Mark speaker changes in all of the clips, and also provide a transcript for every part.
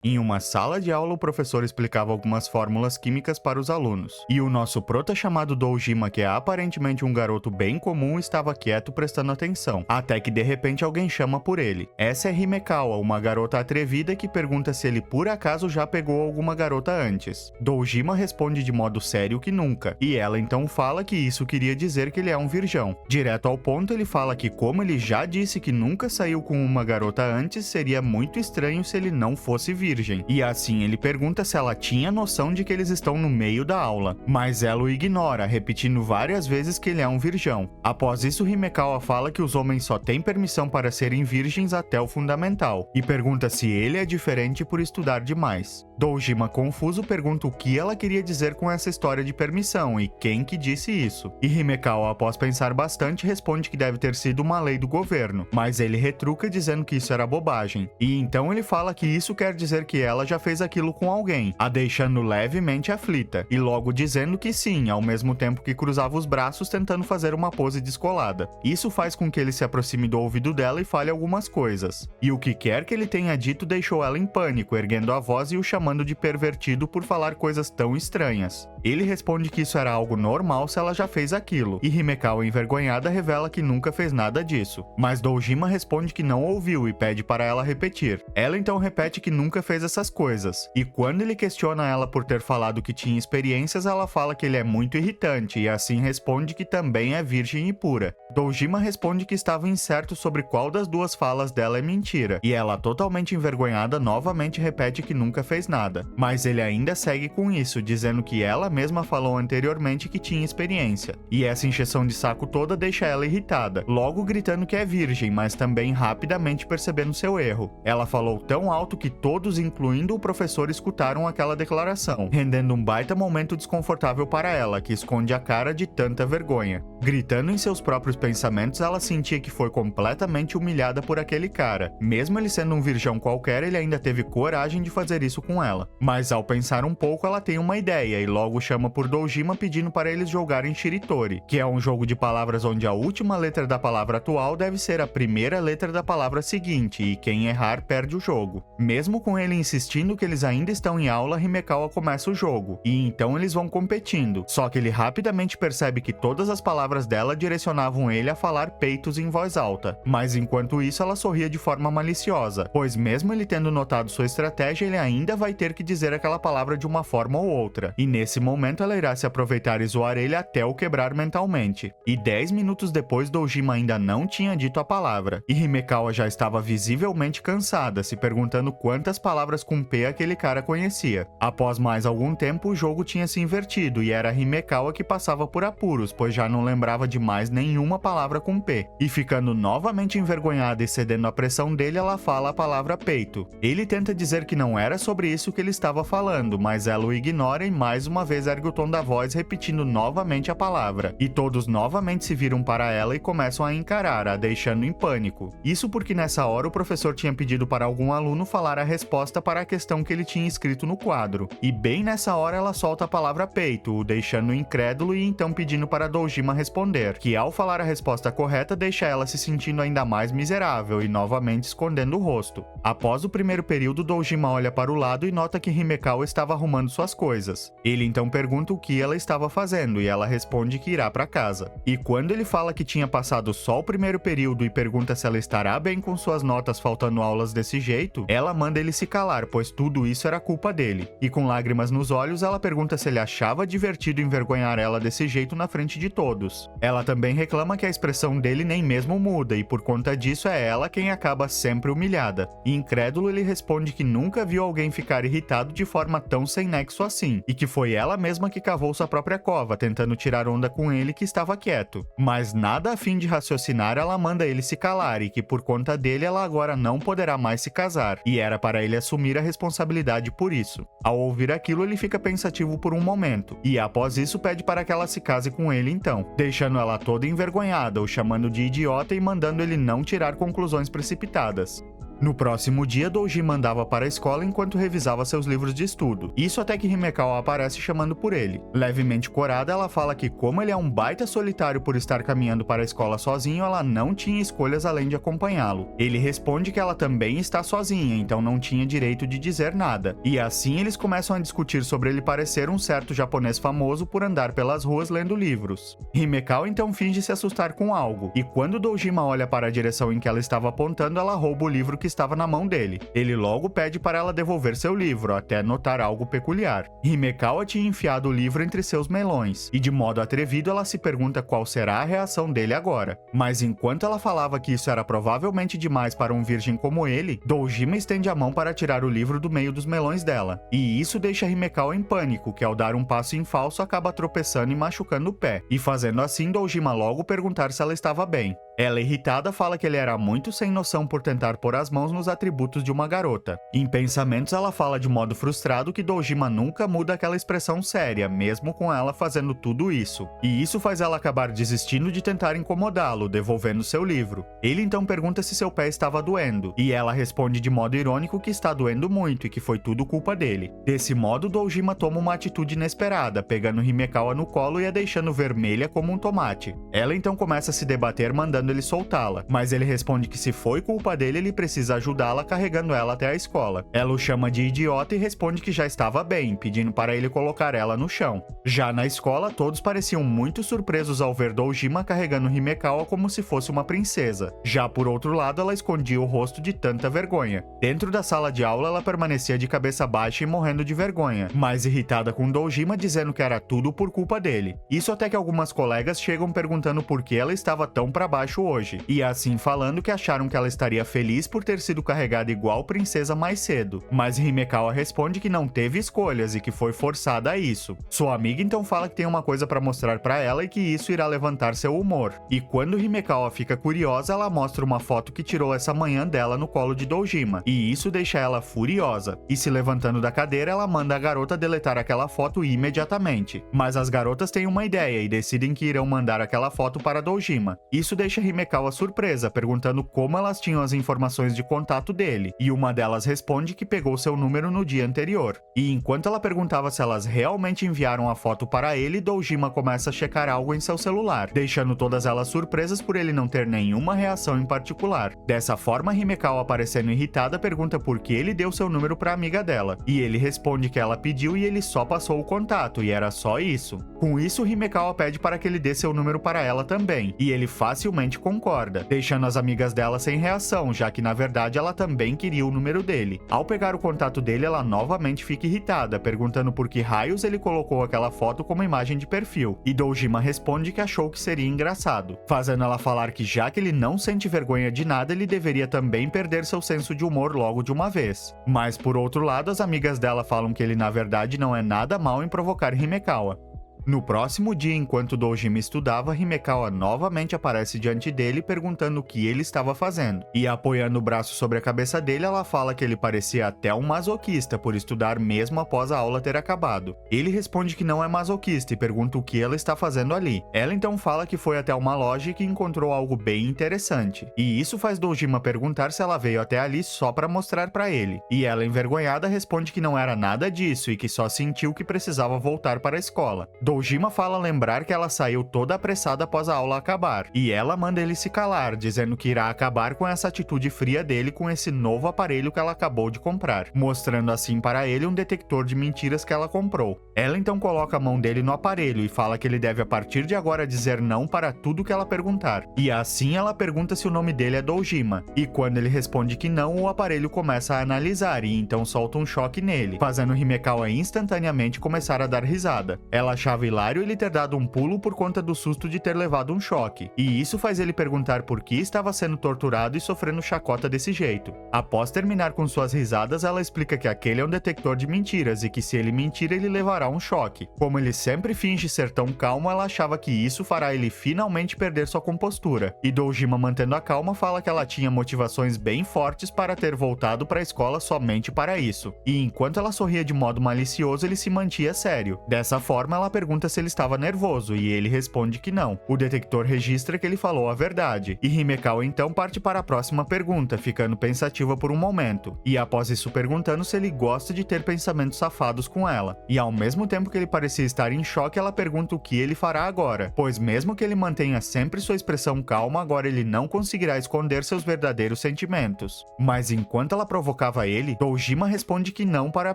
Speaker 1: Em uma sala de aula, o professor explicava algumas fórmulas químicas para os alunos. E o nosso prota chamado Doujima, que é aparentemente um garoto bem comum, estava quieto prestando atenção. Até que de repente alguém chama por ele. Essa é Himekawa, uma garota atrevida que pergunta se ele por acaso já pegou alguma garota antes. Doujima responde de modo sério que nunca. E ela então fala que isso queria dizer que ele é um virgão. Direto ao ponto, ele fala que como ele já disse que nunca saiu com uma garota antes, seria muito estranho se ele não fosse virgem. E assim ele pergunta se ela tinha noção de que eles estão no meio da aula, mas ela o ignora, repetindo várias vezes que ele é um virgão. Após isso, Himekawa fala que os homens só têm permissão para serem virgens até o fundamental, e pergunta se ele é diferente por estudar demais. Doujima, confuso, pergunta o que ela queria dizer com essa história de permissão e quem que disse isso. E Himekawa, após pensar bastante, responde que deve ter sido uma lei do governo, mas ele retruca dizendo que isso era bobagem. E então ele fala que isso quer dizer que ela já fez aquilo com alguém, a deixando levemente aflita, e logo dizendo que sim, ao mesmo tempo que cruzava os braços tentando fazer uma pose descolada. Isso faz com que ele se aproxime do ouvido dela e fale algumas coisas. E o que quer que ele tenha dito deixou ela em pânico, erguendo a voz e o chamando de pervertido por falar coisas tão estranhas. Ele responde que isso era algo normal se ela já fez aquilo, e Himekawa, envergonhada, revela que nunca fez nada disso. Mas Doujima responde que não ouviu e pede para ela repetir. Ela então repete que nunca fez essas coisas, e quando ele questiona ela por ter falado que tinha experiências, ela fala que ele é muito irritante e assim responde que também é virgem e pura. Doujima responde que estava incerto sobre qual das duas falas dela é mentira, e ela, totalmente envergonhada, novamente repete que nunca fez nada. Mas ele ainda segue com isso, dizendo que ela mesma falou anteriormente que tinha experiência. E essa encheção de saco toda deixa ela irritada, logo gritando que é virgem, mas também rapidamente percebendo seu erro. Ela falou tão alto que todos, incluindo o professor, escutaram aquela declaração, rendendo um baita momento desconfortável para ela, que esconde a cara de tanta vergonha. Gritando em seus próprios pensamentos, ela sentia que foi completamente humilhada por aquele cara. Mesmo ele sendo um virgão qualquer, ele ainda teve coragem de fazer isso com ela. Mas ao pensar um pouco, ela tem uma ideia e logo chama por Doujima pedindo para eles jogarem Shiritori, que é um jogo de palavras onde a última letra da palavra atual deve ser a primeira letra da palavra seguinte, e quem errar perde o jogo. Mesmo com ele insistindo que eles ainda estão em aula, Himekawa começa o jogo, e então eles vão competindo, só que ele rapidamente percebe que todas as palavras dela direcionavam ele a falar peitos em voz alta, mas enquanto isso ela sorria de forma maliciosa, pois mesmo ele tendo notado sua estratégia, ele ainda vai ter que dizer aquela palavra de uma forma ou outra, e nesse momento ela irá se aproveitar e zoar ele até o quebrar mentalmente. E 10 minutos depois, Doujima ainda não tinha dito a palavra, e Himekawa já estava visivelmente cansada, se perguntando quantas palavras com P aquele cara conhecia. Após mais algum tempo, o jogo tinha se invertido, e era Himekawa que passava por apuros, pois já não lembrava de mais nenhuma palavra com P. E ficando novamente envergonhada e cedendo à pressão dele, ela fala a palavra peito. Ele tenta dizer que não era sobre isso que ele estava falando, mas ela o ignora e mais uma vez ergue o tom da voz, repetindo novamente a palavra. E todos novamente se viram para ela e começam a encarar, a deixando em pânico. Isso porque nessa hora o professor tinha pedido para algum aluno falar a resposta para a questão que ele tinha escrito no quadro. E bem nessa hora ela solta a palavra peito, o deixando incrédulo e então pedindo para Doujima responder, que ao falar a resposta correta deixa ela se sentindo ainda mais miserável e novamente escondendo o rosto. Após o primeiro período, Doujima olha para o lado e nota que Himekawa estava arrumando suas coisas. Ele então pergunta o que ela estava fazendo e ela responde que irá para casa. E quando ele fala que tinha passado só o primeiro período e pergunta se ela estará bem com suas notas faltando aulas desse jeito, ela manda ele se calar, pois tudo isso era culpa dele. E com lágrimas nos olhos, ela pergunta se ele achava divertido envergonhar ela desse jeito na frente de todos. Ela também reclama que a expressão dele nem mesmo muda e por conta disso é ela quem acaba sempre humilhada. E incrédulo, ele responde que nunca viu alguém ficar irritado de forma tão sem nexo assim, e que foi ela mesma que cavou sua própria cova, tentando tirar onda com ele que estava quieto. Mas nada a fim de raciocinar, ela manda ele se calar e que por conta dele ela agora não poderá mais se casar, e era para ele assumir a responsabilidade por isso. Ao ouvir aquilo, ele fica pensativo por um momento, e após isso pede para que ela se case com ele então, deixando ela toda envergonhada, o chamando de idiota e mandando ele não tirar conclusões precipitadas. No próximo dia, Dojima andava para a escola enquanto revisava seus livros de estudo. Isso até que Himekawa aparece chamando por ele. Levemente corada, ela fala que como ele é um baita solitário por estar caminhando para a escola sozinho, ela não tinha escolhas além de acompanhá-lo. Ele responde que ela também está sozinha, então não tinha direito de dizer nada. E assim eles começam a discutir sobre ele parecer um certo japonês famoso por andar pelas ruas lendo livros. Himekawa então finge se assustar com algo, e quando Dojima olha para a direção em que ela estava apontando, ela rouba o livro que estava na mão dele. Ele logo pede para ela devolver seu livro, até notar algo peculiar. Himekawa tinha enfiado o livro entre seus melões, e de modo atrevido ela se pergunta qual será a reação dele agora. Mas enquanto ela falava que isso era provavelmente demais para um virgem como ele, Dojima estende a mão para tirar o livro do meio dos melões dela. E isso deixa Himekawa em pânico, que ao dar um passo em falso acaba tropeçando e machucando o pé. E fazendo assim, Dojima logo perguntar se ela estava bem. Ela, irritada, fala que ele era muito sem noção por tentar pôr as mãos nos atributos de uma garota. Em pensamentos, ela fala de modo frustrado que Dojima nunca muda aquela expressão séria, mesmo com ela fazendo tudo isso. E isso faz ela acabar desistindo de tentar incomodá-lo, devolvendo seu livro. Ele então pergunta se seu pé estava doendo, e ela responde de modo irônico que está doendo muito e que foi tudo culpa dele. Desse modo, Dojima toma uma atitude inesperada, pegando Himekawa no colo e a deixando vermelha como um tomate. Ela então começa a se debater, mandando ele soltá-la, mas ele responde que se foi culpa dele, ele precisa ajudá-la carregando ela até a escola. Ela o chama de idiota e responde que já estava bem, pedindo para ele colocar ela no chão. Já na escola, todos pareciam muito surpresos ao ver Dojima carregando Himekawa como se fosse uma princesa. Já por outro lado, ela escondia o rosto de tanta vergonha. Dentro da sala de aula, ela permanecia de cabeça baixa e morrendo de vergonha, mais irritada com Dojima, dizendo que era tudo por culpa dele. Isso até que algumas colegas chegam perguntando por que ela estava tão para baixo hoje, e assim falando que acharam que ela estaria feliz por ter sido carregada igual princesa mais cedo. Mas Himekawa responde que não teve escolhas e que foi forçada a isso. Sua amiga então fala que tem uma coisa para mostrar para ela e que isso irá levantar seu humor. E quando Himekawa fica curiosa, ela mostra uma foto que tirou essa manhã dela no colo de Dojima, e isso deixa ela furiosa. E se levantando da cadeira, ela manda a garota deletar aquela foto imediatamente. Mas as garotas têm uma ideia e decidem que irão mandar aquela foto para Dojima. Isso deixa Himekawa surpresa, perguntando como elas tinham as informações de contato dele, e uma delas responde que pegou seu número no dia anterior. E enquanto ela perguntava se elas realmente enviaram a foto para ele, Dojima começa a checar algo em seu celular, deixando todas elas surpresas por ele não ter nenhuma reação em particular. Dessa forma, Himekawa, parecendo irritada, pergunta por que ele deu seu número para a amiga dela, e ele responde que ela pediu e ele só passou o contato, e era só isso. Com isso, Himekawa pede para que ele dê seu número para ela também, e ele facilmente concorda, deixando as amigas dela sem reação, já que na verdade ela também queria o número dele. Ao pegar o contato dele, ela novamente fica irritada, perguntando por que raios ele colocou aquela foto como imagem de perfil, e Dojima responde que achou que seria engraçado, fazendo ela falar que já que ele não sente vergonha de nada, ele deveria também perder seu senso de humor logo de uma vez. Mas por outro lado, as amigas dela falam que ele na verdade não é nada mal em provocar Himekawa. No próximo dia, enquanto Dojima estudava, Himekawa novamente aparece diante dele perguntando o que ele estava fazendo. E apoiando o braço sobre a cabeça dele, ela fala que ele parecia até um masoquista por estudar mesmo após a aula ter acabado. Ele responde que não é masoquista e pergunta o que ela está fazendo ali. Ela então fala que foi até uma loja e que encontrou algo bem interessante. E isso faz Dojima perguntar se ela veio até ali só para mostrar para ele. E ela, envergonhada, responde que não era nada disso e que só sentiu que precisava voltar para a escola. Dojima fala lembrar que ela saiu toda apressada após a aula acabar, e ela manda ele se calar, dizendo que irá acabar com essa atitude fria dele com esse novo aparelho que ela acabou de comprar, mostrando assim para ele um detector de mentiras que ela comprou. Ela então coloca a mão dele no aparelho e fala que ele deve a partir de agora dizer não para tudo que ela perguntar. E assim ela pergunta se o nome dele é Dojima, e quando ele responde que não, o aparelho começa a analisar e então solta um choque nele, fazendo Himekawa instantaneamente começar a dar risada. Ela achava hilário ele ter dado um pulo por conta do susto de ter levado um choque, e isso faz ele perguntar por que estava sendo torturado e sofrendo chacota desse jeito. Após terminar com suas risadas, ela explica que aquele é um detector de mentiras e que se ele mentir, ele levará um choque. Como ele sempre finge ser tão calmo, ela achava que isso fará ele finalmente perder sua compostura, e Dojima, mantendo a calma, fala que ela tinha motivações bem fortes para ter voltado para a escola somente para isso. E enquanto ela sorria de modo malicioso, ele se mantia sério. Dessa forma, ela pergunta pergunta se ele estava nervoso e ele responde que não. O detector registra que ele falou a verdade, e Himekawa então parte para a próxima pergunta, ficando pensativa por um momento, e após isso perguntando se ele gosta de ter pensamentos safados com ela. E ao mesmo tempo que ele parecia estar em choque, ela pergunta o que ele fará agora, pois mesmo que ele mantenha sempre sua expressão calma, agora ele não conseguirá esconder seus verdadeiros sentimentos. Mas enquanto ela provocava ele, Dojima responde que não para a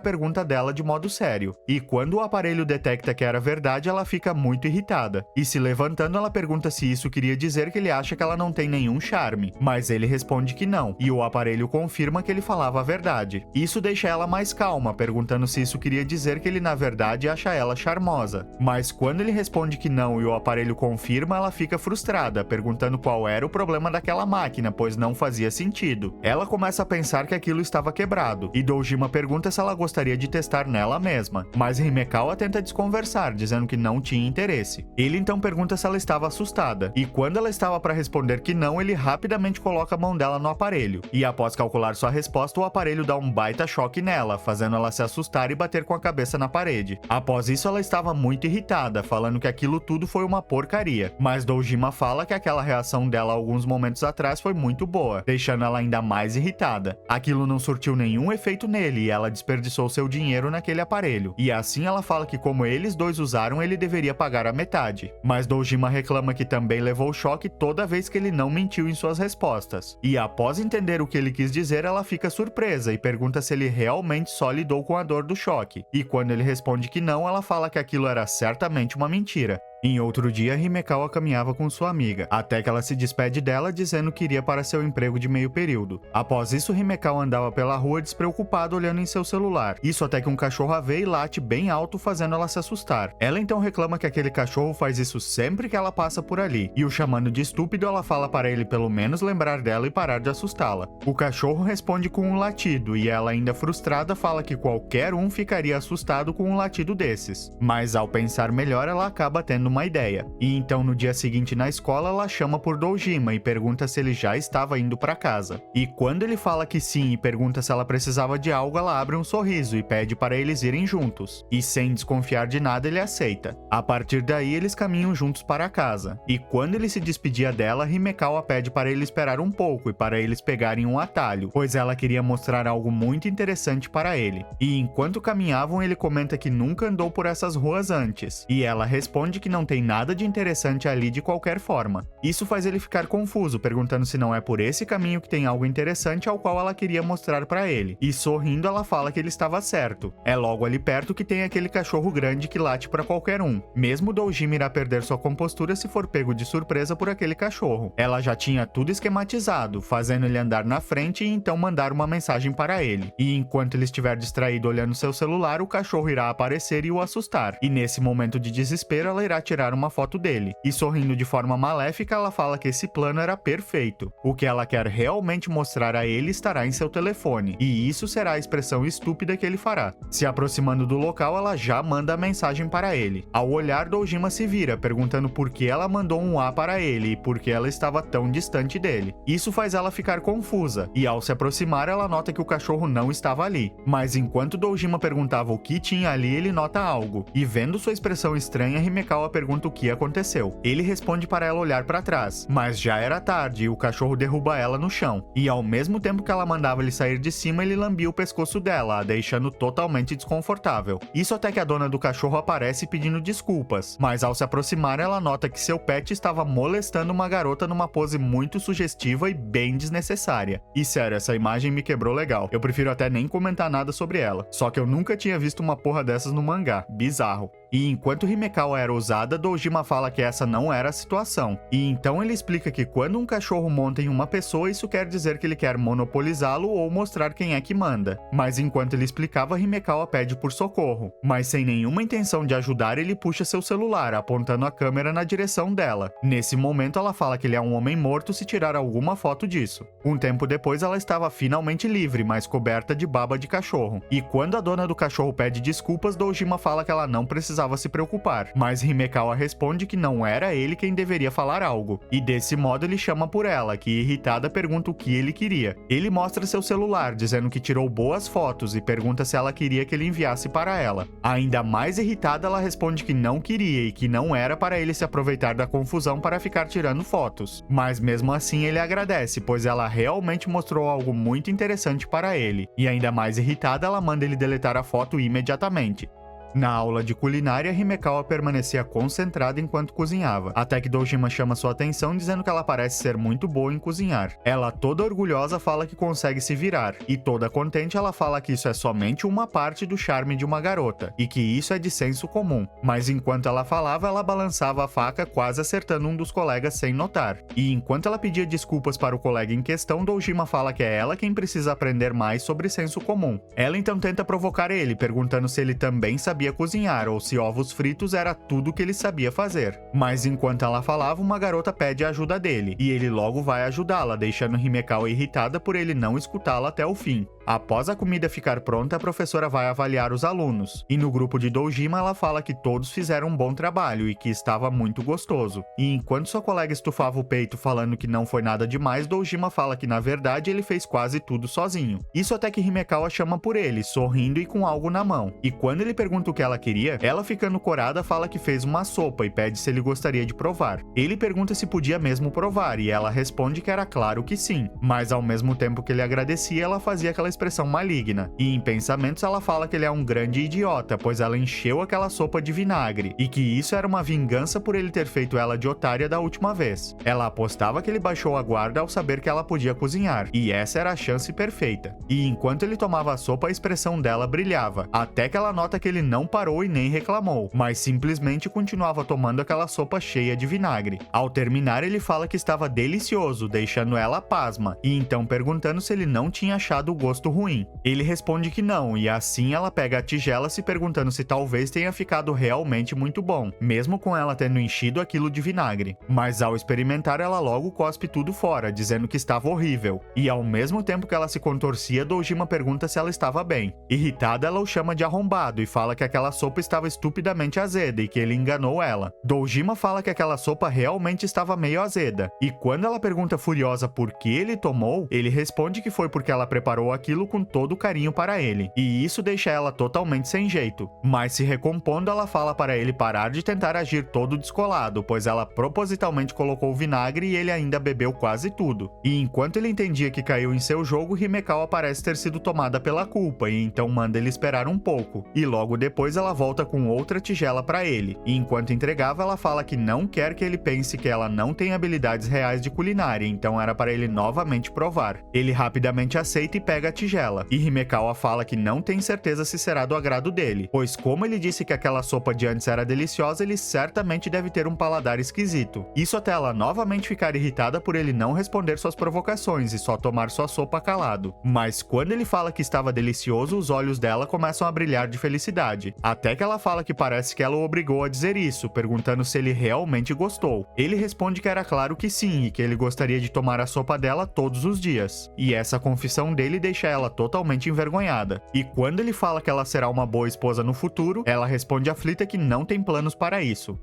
Speaker 1: pergunta dela de modo sério, e quando o aparelho detecta que era verdade, ela fica muito irritada, e se levantando ela pergunta se isso queria dizer que ele acha que ela não tem nenhum charme, mas ele responde que não, e o aparelho confirma que ele falava a verdade. Isso deixa ela mais calma, perguntando se isso queria dizer que ele na verdade acha ela charmosa, mas quando ele responde que não e o aparelho confirma, ela fica frustrada, perguntando qual era o problema daquela máquina, pois não fazia sentido. Ela começa a pensar que aquilo estava quebrado, e Dojima pergunta se ela gostaria de testar nela mesma, mas Himekawa tenta desconversar, dizendo que não tinha interesse. Ele então pergunta se ela estava assustada, e quando ela estava para responder que não, ele rapidamente coloca a mão dela no aparelho, e após calcular sua resposta, o aparelho dá um baita choque nela, fazendo ela se assustar e bater com a cabeça na parede. Após isso, ela estava muito irritada, falando que aquilo tudo foi uma porcaria, mas Dojima fala que aquela reação dela alguns momentos atrás foi muito boa, deixando ela ainda mais irritada. Aquilo não surtiu nenhum efeito nele e ela desperdiçou seu dinheiro naquele aparelho, e assim ela fala que como eles dois usaram, ele deveria pagar a metade. Mas Dojima reclama que também levou choque toda vez que ele não mentiu em suas respostas, e após entender o que ele quis dizer, ela fica surpresa e pergunta se ele realmente só lidou com a dor do choque, e quando ele responde que não, ela fala que aquilo era certamente uma mentira. Em outro dia, Himekawa caminhava com sua amiga, até que ela se despede dela dizendo que iria para seu emprego de meio período. Após isso, Himekawa andava pela rua despreocupada olhando em seu celular. Isso até que um cachorro a vê e late bem alto, fazendo ela se assustar. Ela então reclama que aquele cachorro faz isso sempre que ela passa por ali, e o chamando de estúpido, ela fala para ele pelo menos lembrar dela e parar de assustá-la. O cachorro responde com um latido, e ela ainda frustrada fala que qualquer um ficaria assustado com um latido desses. Mas ao pensar melhor, ela acaba tendo uma ideia. E então no dia seguinte na escola ela chama por Dojima e pergunta se ele já estava indo para casa. E quando ele fala que sim e pergunta se ela precisava de algo, ela abre um sorriso e pede para eles irem juntos. E sem desconfiar de nada, ele aceita. A partir daí eles caminham juntos para casa. E quando ele se despedia dela, Himekawa pede para ele esperar um pouco e para eles pegarem um atalho, pois ela queria mostrar algo muito interessante para ele. E enquanto caminhavam, ele comenta que nunca andou por essas ruas antes. E ela responde que não tem nada de interessante ali de qualquer forma. Isso faz ele ficar confuso, perguntando se não é por esse caminho que tem algo interessante ao qual ela queria mostrar para ele. E sorrindo, ela fala que ele estava certo. É logo ali perto que tem aquele cachorro grande que late para qualquer um. Mesmo Dojima irá perder sua compostura se for pego de surpresa por aquele cachorro. Ela já tinha tudo esquematizado, fazendo ele andar na frente e então mandar uma mensagem para ele. E enquanto ele estiver distraído olhando seu celular, o cachorro irá aparecer e o assustar. E nesse momento de desespero, ela irá tirar uma foto dele, e sorrindo de forma maléfica, ela fala que esse plano era perfeito. O que ela quer realmente mostrar a ele estará em seu telefone, e isso será a expressão estúpida que ele fará. Se aproximando do local, ela já manda a mensagem para ele. Ao olhar, Dojima se vira, perguntando por que ela mandou um A para ele e por que ela estava tão distante dele. Isso faz ela ficar confusa, e ao se aproximar, ela nota que o cachorro não estava ali. Mas enquanto Dojima perguntava o que tinha ali, ele nota algo, e vendo sua expressão estranha, Himekawa pergunta o que aconteceu. Ele responde para ela olhar para trás, mas já era tarde e o cachorro derruba ela no chão. E ao mesmo tempo que ela mandava ele sair de cima, ele lambia o pescoço dela, a deixando totalmente desconfortável. Isso até que a dona do cachorro aparece pedindo desculpas, mas ao se aproximar, ela nota que seu pet estava molestando uma garota numa pose muito sugestiva e bem desnecessária. E sério, essa imagem me quebrou legal. Eu prefiro até nem comentar nada sobre ela. Só que eu nunca tinha visto uma porra dessas no mangá. Bizarro. E enquanto Himekawa era ousada, Dojima fala que essa não era a situação. E então ele explica que quando um cachorro monta em uma pessoa, isso quer dizer que ele quer monopolizá-lo ou mostrar quem é que manda. Mas enquanto ele explicava, Himekawa pede por socorro. Mas sem nenhuma intenção de ajudar, ele puxa seu celular, apontando a câmera na direção dela. Nesse momento, ela fala que ele é um homem morto se tirar alguma foto disso. Um tempo depois, ela estava finalmente livre, mas coberta de baba de cachorro. E quando a dona do cachorro pede desculpas, Dojima fala que ela não precisava precisava se preocupar, mas Himekawa responde que não era ele quem deveria falar algo, e desse modo ele chama por ela, que irritada pergunta o que ele queria. Ele mostra seu celular, dizendo que tirou boas fotos e pergunta se ela queria que ele enviasse para ela. Ainda mais irritada, ela responde que não queria e que não era para ele se aproveitar da confusão para ficar tirando fotos. Mas mesmo assim ele agradece, pois ela realmente mostrou algo muito interessante para ele. E ainda mais irritada, ela manda ele deletar a foto imediatamente. Na aula de culinária, Himekawa permanecia concentrada enquanto cozinhava, até que Dojima chama sua atenção dizendo que ela parece ser muito boa em cozinhar. Ela, toda orgulhosa, fala que consegue se virar, e toda contente ela fala que isso é somente uma parte do charme de uma garota, e que isso é de senso comum. Mas enquanto ela falava, ela balançava a faca, quase acertando um dos colegas sem notar. E enquanto ela pedia desculpas para o colega em questão, Dojima fala que é ela quem precisa aprender mais sobre senso comum. Ela então tenta provocar ele, perguntando se ele também sabia cozinhar ou se ovos fritos era tudo que ele sabia fazer. Mas enquanto ela falava, uma garota pede a ajuda dele, e ele logo vai ajudá-la, deixando Himekawa irritada por ele não escutá-la até o fim. Após a comida ficar pronta, a professora vai avaliar os alunos, e no grupo de Dojima ela fala que todos fizeram um bom trabalho e que estava muito gostoso. E enquanto sua colega estufava o peito falando que não foi nada demais, Dojima fala que na verdade ele fez quase tudo sozinho. Isso até que Himekawa chama por ele, sorrindo e com algo na mão. E quando ele pergunta o que ela queria, ela, ficando corada, fala que fez uma sopa e pede se ele gostaria de provar. Ele pergunta se podia mesmo provar e ela responde que era claro que sim, mas ao mesmo tempo que ele agradecia, ela fazia aquela expressão maligna. E em pensamentos ela fala que ele é um grande idiota, pois ela encheu aquela sopa de vinagre e que isso era uma vingança por ele ter feito ela de otária da última vez. Ela apostava que ele baixou a guarda ao saber que ela podia cozinhar, e essa era a chance perfeita. E enquanto ele tomava a sopa, a expressão dela brilhava, até que ela nota que ele não parou e nem reclamou, mas simplesmente continuava tomando aquela sopa cheia de vinagre. Ao terminar, ele fala que estava delicioso, deixando ela pasma, e então perguntando se ele não tinha achado o gosto ruim. Ele responde que não, e assim ela pega a tigela, se perguntando se talvez tenha ficado realmente muito bom, mesmo com ela tendo enchido aquilo de vinagre. Mas ao experimentar, ela logo cospe tudo fora, dizendo que estava horrível. E ao mesmo tempo que ela se contorcia, Dojima pergunta se ela estava bem. Irritada, ela o chama de arrombado e fala que aquela sopa estava estupidamente azeda e que ele enganou ela. Dojima fala que aquela sopa realmente estava meio azeda, e quando ela pergunta furiosa por que ele tomou, ele responde que foi porque ela preparou aquilo com todo o carinho para ele, e isso deixa ela totalmente sem jeito. Mas se recompondo, ela fala para ele parar de tentar agir todo descolado, pois ela propositalmente colocou vinagre e ele ainda bebeu quase tudo. E enquanto ele entendia que caiu em seu jogo, Himekawa parece ter sido tomada pela culpa e então manda ele esperar um pouco, e logo depois ela volta com outra tigela para ele, e enquanto entregava, ela fala que não quer que ele pense que ela não tem habilidades reais de culinária, então era para ele novamente provar. Ele rapidamente aceita e pega a tigela, e Himekawa fala que não tem certeza se será do agrado dele, pois como ele disse que aquela sopa de antes era deliciosa, ele certamente deve ter um paladar esquisito. Isso até ela novamente ficar irritada por ele não responder suas provocações e só tomar sua sopa calado. Mas quando ele fala que estava delicioso, os olhos dela começam a brilhar de felicidade, até que ela fala que parece que ela o obrigou a dizer isso, perguntando se ele realmente gostou. Ele responde que era claro que sim, e que ele gostaria de tomar a sopa dela todos os dias. E essa confissão dele deixa ela totalmente envergonhada. E quando ele fala que ela será uma boa esposa no futuro, ela responde aflita que não tem planos para isso.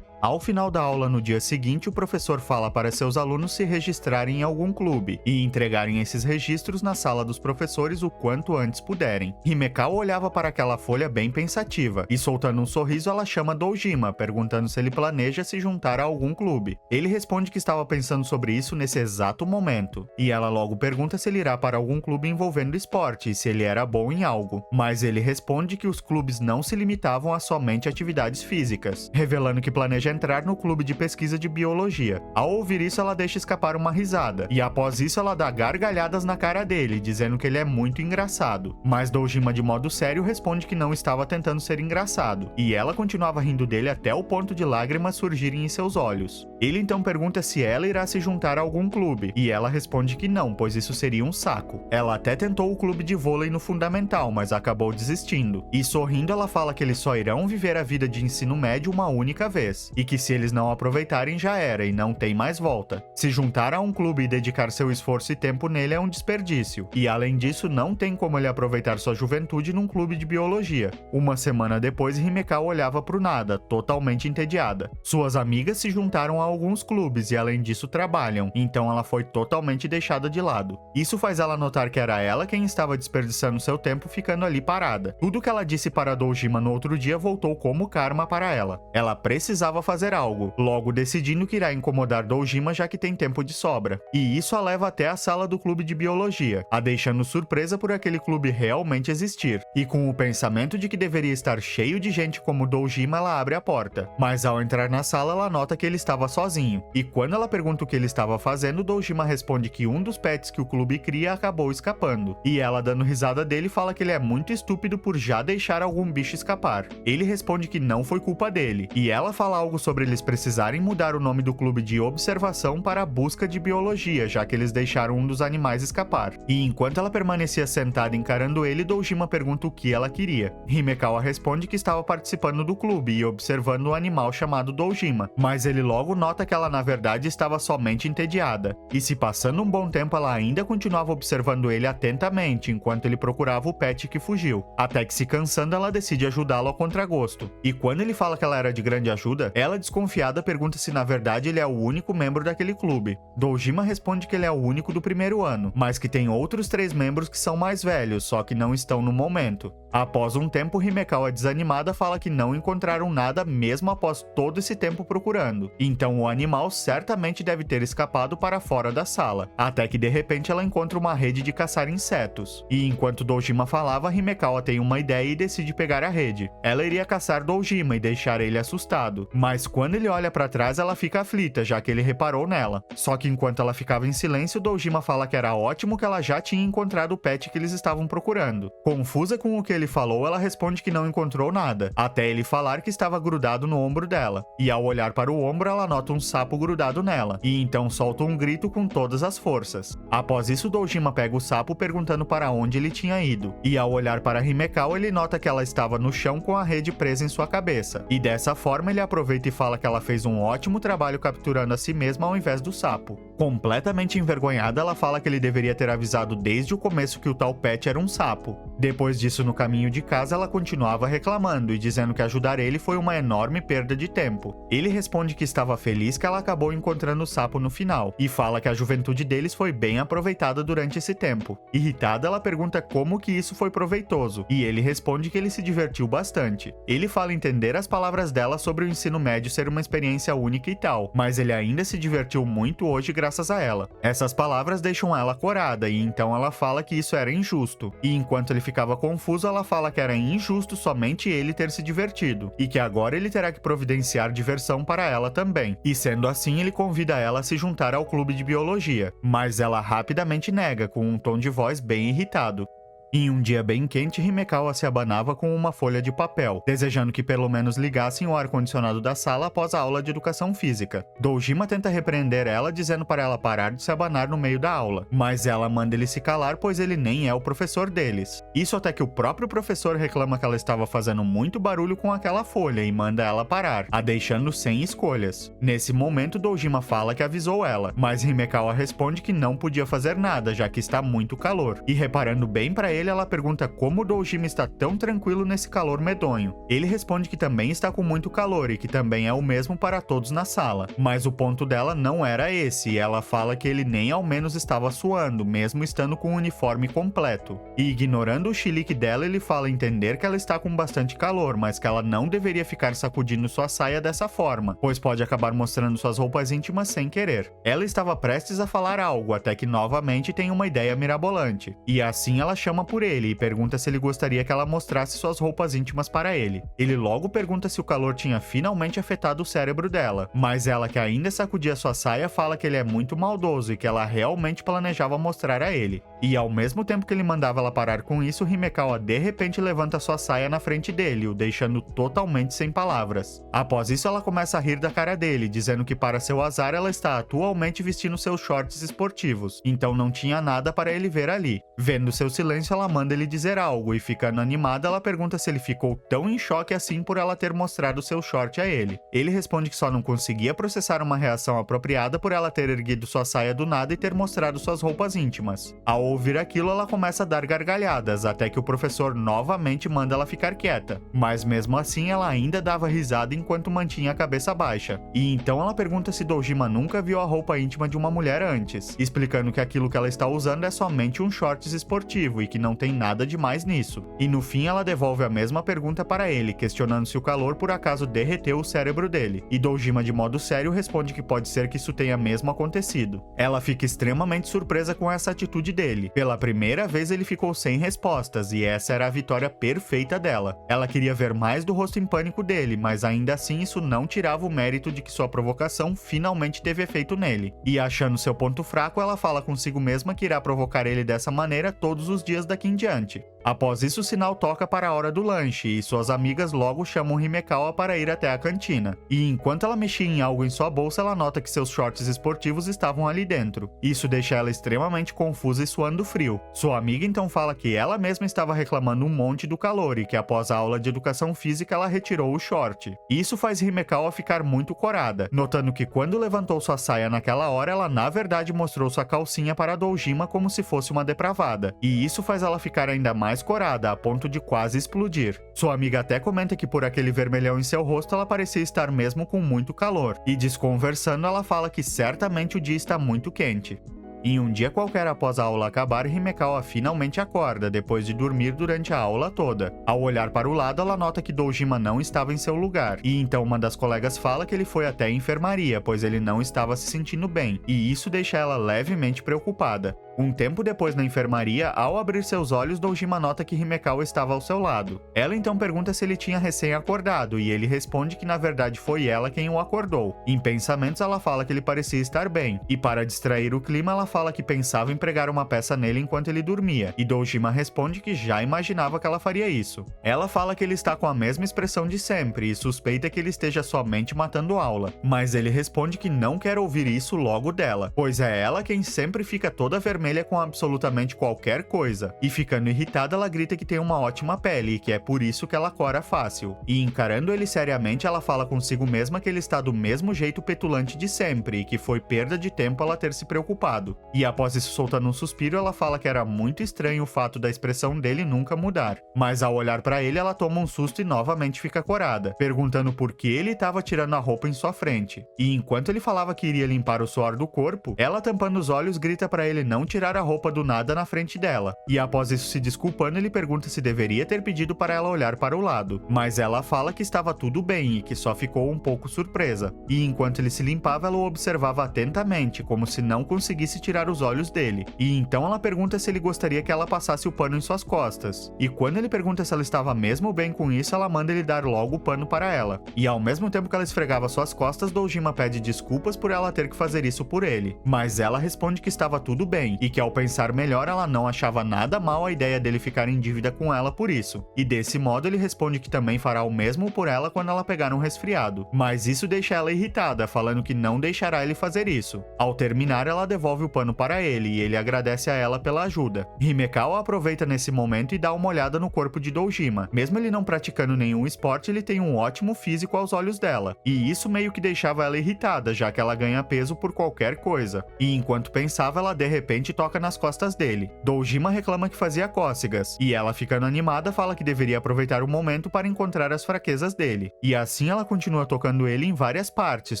Speaker 1: Ao final da aula no dia seguinte, o professor fala para seus alunos se registrarem em algum clube e entregarem esses registros na sala dos professores o quanto antes puderem. Himekawa olhava para aquela folha bem pensativa e, soltando um sorriso, ela chama Dojima, perguntando se ele planeja se juntar a algum clube. Ele responde que estava pensando sobre isso nesse exato momento, e ela logo pergunta se ele irá para algum clube envolvendo esporte e se ele era bom em algo. Mas ele responde que os clubes não se limitavam a somente atividades físicas, revelando que planeja entrar no clube de pesquisa de biologia. Ao ouvir isso, ela deixa escapar uma risada, e após isso ela dá gargalhadas na cara dele, dizendo que ele é muito engraçado. Mas Dojima, de modo sério, responde que não estava tentando ser engraçado, e ela continuava rindo dele até o ponto de lágrimas surgirem em seus olhos. Ele então pergunta se ela irá se juntar a algum clube, e ela responde que não, pois isso seria um saco. Ela até tentou o clube de vôlei no fundamental, mas acabou desistindo. E sorrindo, ela fala que eles só irão viver a vida de ensino médio uma única vez, e que se eles não aproveitarem já era e não tem mais volta. Se juntar a um clube e dedicar seu esforço e tempo nele é um desperdício, e além disso não tem como ele aproveitar sua juventude num clube de biologia. Uma semana depois, Himekawa olhava pro nada, totalmente entediada. Suas amigas se juntaram a alguns clubes e além disso trabalham, então ela foi totalmente deixada de lado. Isso faz ela notar que era ela quem estava desperdiçando seu tempo ficando ali parada. Tudo que ela disse para Dojima no outro dia voltou como karma para ela. Ela precisava fazer algo, logo decidindo que irá incomodar Dojima já que tem tempo de sobra. E isso a leva até a sala do clube de biologia, a deixando surpresa por aquele clube realmente existir. E com o pensamento de que deveria estar cheio de gente como Dojima, ela abre a porta. Mas ao entrar na sala, ela nota que ele estava sozinho. E quando ela pergunta o que ele estava fazendo, Dojima responde que um dos pets que o clube cria acabou escapando. E ela, dando risada dele, fala que ele é muito estúpido por já deixar algum bicho escapar. Ele responde que não foi culpa dele. E ela fala algo sobre eles precisarem mudar o nome do clube de observação para busca de biologia, já que eles deixaram um dos animais escapar. E enquanto ela permanecia sentada encarando ele, Dojima pergunta o que ela queria. Himekawa responde que estava participando do clube e observando um animal chamado Dojima, mas ele logo nota que ela na verdade estava somente entediada. E se passando um bom tempo, ela ainda continuava observando ele atentamente enquanto ele procurava o pet que fugiu. Até que, se cansando, ela decide ajudá-lo a contragosto. E quando ele fala que ela era de grande ajuda, ela, desconfiada, pergunta se na verdade ele é o único membro daquele clube. Dojima responde que ele é o único do primeiro ano, mas que tem outros 3 membros que são mais velhos, só que não estão no momento. Após um tempo, Himekawa, desanimada, fala que não encontraram nada mesmo após todo esse tempo procurando. Então o animal certamente deve ter escapado para fora da sala. Até que de repente ela encontra uma rede de caçar insetos. E enquanto Dojima falava, Himekawa tem uma ideia e decide pegar a rede. Ela iria caçar Dojima e deixar ele assustado. Mas quando ele olha para trás, ela fica aflita, já que ele reparou nela. Só que enquanto ela ficava em silêncio, Dojima fala que era ótimo que ela já tinha encontrado o pet que eles estavam procurando. Confusa com o que ele falou, ela responde que não encontrou nada, até ele falar que estava grudado no ombro dela. E ao olhar para o ombro, ela nota um sapo grudado nela, e então solta um grito com todas as forças. Após isso, Dojima pega o sapo perguntando para onde ele tinha ido. E ao olhar para Himekawa, ele nota que ela estava no chão com a rede presa em sua cabeça. E dessa forma, ele aproveita e fala que ela fez um ótimo trabalho capturando a si mesma ao invés do sapo. Completamente envergonhada, ela fala que ele deveria ter avisado desde o começo que o tal pet era um sapo. Depois disso, no caminho de casa, ela continuava reclamando e dizendo que ajudar ele foi uma enorme perda de tempo. Ele responde que estava feliz que ela acabou encontrando o sapo no final, e fala que a juventude deles foi bem aproveitada durante esse tempo. Irritada, ela pergunta como que isso foi proveitoso, e ele responde que ele se divertiu bastante. Ele fala entender as palavras dela sobre o ensino médio ser uma experiência única e tal, mas ele ainda se divertiu muito hoje graças a ela. Essas palavras deixam ela corada, e então ela fala que isso era injusto. E enquanto ele ficava confuso, ela fala que era injusto somente ele ter se divertido, e que agora ele terá que providenciar diversão para ela também. E sendo assim, ele convida ela a se juntar ao clube de biologia, mas ela rapidamente nega, com um tom de voz bem irritado. Em um dia bem quente, Himekawa se abanava com uma folha de papel, desejando que pelo menos ligassem o ar-condicionado da sala após a aula de educação física. Dojima tenta repreender ela, dizendo para ela parar de se abanar no meio da aula, mas ela manda ele se calar, pois ele nem é o professor deles. Isso até que o próprio professor reclama que ela estava fazendo muito barulho com aquela folha e manda ela parar, a deixando sem escolhas. Nesse momento, Dojima fala que avisou ela, mas Himekawa responde que não podia fazer nada, já que está muito calor. E reparando bem para ele, ela pergunta como Dojima está tão tranquilo nesse calor medonho. Ele responde que também está com muito calor e que também é o mesmo para todos na sala. Mas o ponto dela não era esse, e ela fala que ele nem ao menos estava suando, mesmo estando com o uniforme completo. E ignorando o chilique dela, ele fala entender que ela está com bastante calor, mas que ela não deveria ficar sacudindo sua saia dessa forma, pois pode acabar mostrando suas roupas íntimas sem querer. Ela estava prestes a falar algo, até que novamente tem uma ideia mirabolante. E assim ela chama por ele e pergunta se ele gostaria que ela mostrasse suas roupas íntimas para ele. Ele logo pergunta se o calor tinha finalmente afetado o cérebro dela, mas ela, que ainda sacudia sua saia, fala que ele é muito maldoso e que ela realmente planejava mostrar a ele. E ao mesmo tempo que ele mandava ela parar com isso, Himekawa de repente levanta sua saia na frente dele, o deixando totalmente sem palavras. Após isso, ela começa a rir da cara dele, dizendo que para seu azar ela está atualmente vestindo seus shorts esportivos, então não tinha nada para ele ver ali. Vendo seu silêncio, ela manda ele dizer algo, e ficando animada, ela pergunta se ele ficou tão em choque assim por ela ter mostrado seu short a ele. Ele responde que só não conseguia processar uma reação apropriada por ela ter erguido sua saia do nada e ter mostrado suas roupas íntimas. Ao ouvir aquilo, ela começa a dar gargalhadas, até que o professor novamente manda ela ficar quieta. Mas mesmo assim, ela ainda dava risada enquanto mantinha a cabeça baixa. E então ela pergunta se Dojima nunca viu a roupa íntima de uma mulher antes, explicando que aquilo que ela está usando é somente um shorts esportivo e que não tem nada demais nisso. E no fim, ela devolve a mesma pergunta para ele, questionando se o calor por acaso derreteu o cérebro dele. E Dojima, de modo sério, responde que pode ser que isso tenha mesmo acontecido. Ela fica extremamente surpresa com essa atitude dele. Pela primeira vez, ele ficou sem respostas, e essa era a vitória perfeita dela. Ela queria ver mais do rosto em pânico dele, mas ainda assim isso não tirava o mérito de que sua provocação finalmente teve efeito nele. E achando seu ponto fraco, ela fala consigo mesma que irá provocar ele dessa maneira todos os dias daqui em diante. Após isso, o sinal toca para a hora do lanche, e suas amigas logo chamam Himekawa para ir até a cantina. E enquanto ela mexia em algo em sua bolsa, ela nota que seus shorts esportivos estavam ali dentro. Isso deixa ela extremamente confusa e suando frio. Sua amiga então fala que ela mesma estava reclamando um monte do calor e que após a aula de educação física ela retirou o short. Isso faz Himekawa ficar muito corada, notando que quando levantou sua saia naquela hora, ela na verdade mostrou sua calcinha para Dojima como se fosse uma depravada. E isso faz ela ficar ainda mais corada, a ponto de quase explodir. Sua amiga até comenta que por aquele vermelhão em seu rosto ela parecia estar mesmo com muito calor, e desconversando ela fala que certamente o dia está muito quente. Em um dia qualquer após a aula acabar, Himekawa finalmente acorda, depois de dormir durante a aula toda. Ao olhar para o lado, ela nota que Dojima não estava em seu lugar, e então uma das colegas fala que ele foi até a enfermaria, pois ele não estava se sentindo bem, e isso deixa ela levemente preocupada. Um tempo depois na enfermaria, ao abrir seus olhos, Dojima nota que Himekawa estava ao seu lado. Ela então pergunta se ele tinha recém-acordado, e ele responde que na verdade foi ela quem o acordou. Em pensamentos, ela fala que ele parecia estar bem, e para distrair o clima, ela fala que pensava em pregar uma peça nele enquanto ele dormia, e Dojima responde que já imaginava que ela faria isso. Ela fala que ele está com a mesma expressão de sempre, e suspeita que ele esteja somente matando aula, mas ele responde que não quer ouvir isso logo dela, pois é ela quem sempre fica toda vermelha com absolutamente qualquer coisa, e ficando irritada ela grita que tem uma ótima pele e que é por isso que ela cora fácil. E encarando ele seriamente, ela fala consigo mesma que ele está do mesmo jeito petulante de sempre e que foi perda de tempo ela ter se preocupado. E após isso, soltando um suspiro, ela fala que era muito estranho o fato da expressão dele nunca mudar. Mas ao olhar para ele, ela toma um susto e novamente fica corada, perguntando por que ele estava tirando a roupa em sua frente. E enquanto ele falava que iria limpar o suor do corpo, ela tampando os olhos grita para ele não tirar a roupa do nada na frente dela. E após isso, se desculpando, ele pergunta se deveria ter pedido para ela olhar para o lado. Mas ela fala que estava tudo bem e que só ficou um pouco surpresa. E enquanto ele se limpava, ela o observava atentamente, como se não conseguisse tirar os olhos dele. E então ela pergunta se ele gostaria que ela passasse o pano em suas costas. E quando ele pergunta se ela estava mesmo bem com isso, ela manda ele dar logo o pano para ela. E ao mesmo tempo que ela esfregava suas costas, Dojima pede desculpas por ela ter que fazer isso por ele. Mas ela responde que estava tudo bem e que ao pensar melhor, ela não achava nada mal a ideia dele ficar em dívida com ela por isso. E desse modo, ele responde que também fará o mesmo por ela quando ela pegar um resfriado. Mas isso deixa ela irritada, falando que não deixará ele fazer isso. Ao terminar, ela devolve o pano para ele e ele agradece a ela pela ajuda. Himekawa aproveita nesse momento e dá uma olhada no corpo de Dojima. Mesmo ele não praticando nenhum esporte, ele tem um ótimo físico aos olhos dela. E isso meio que deixava ela irritada, já que ela ganha peso por qualquer coisa. E enquanto pensava, ela de repente toca nas costas dele. Dojima reclama que fazia cócegas, e ela, ficando animada, fala que deveria aproveitar o momento para encontrar as fraquezas dele. E assim ela continua tocando ele em várias partes,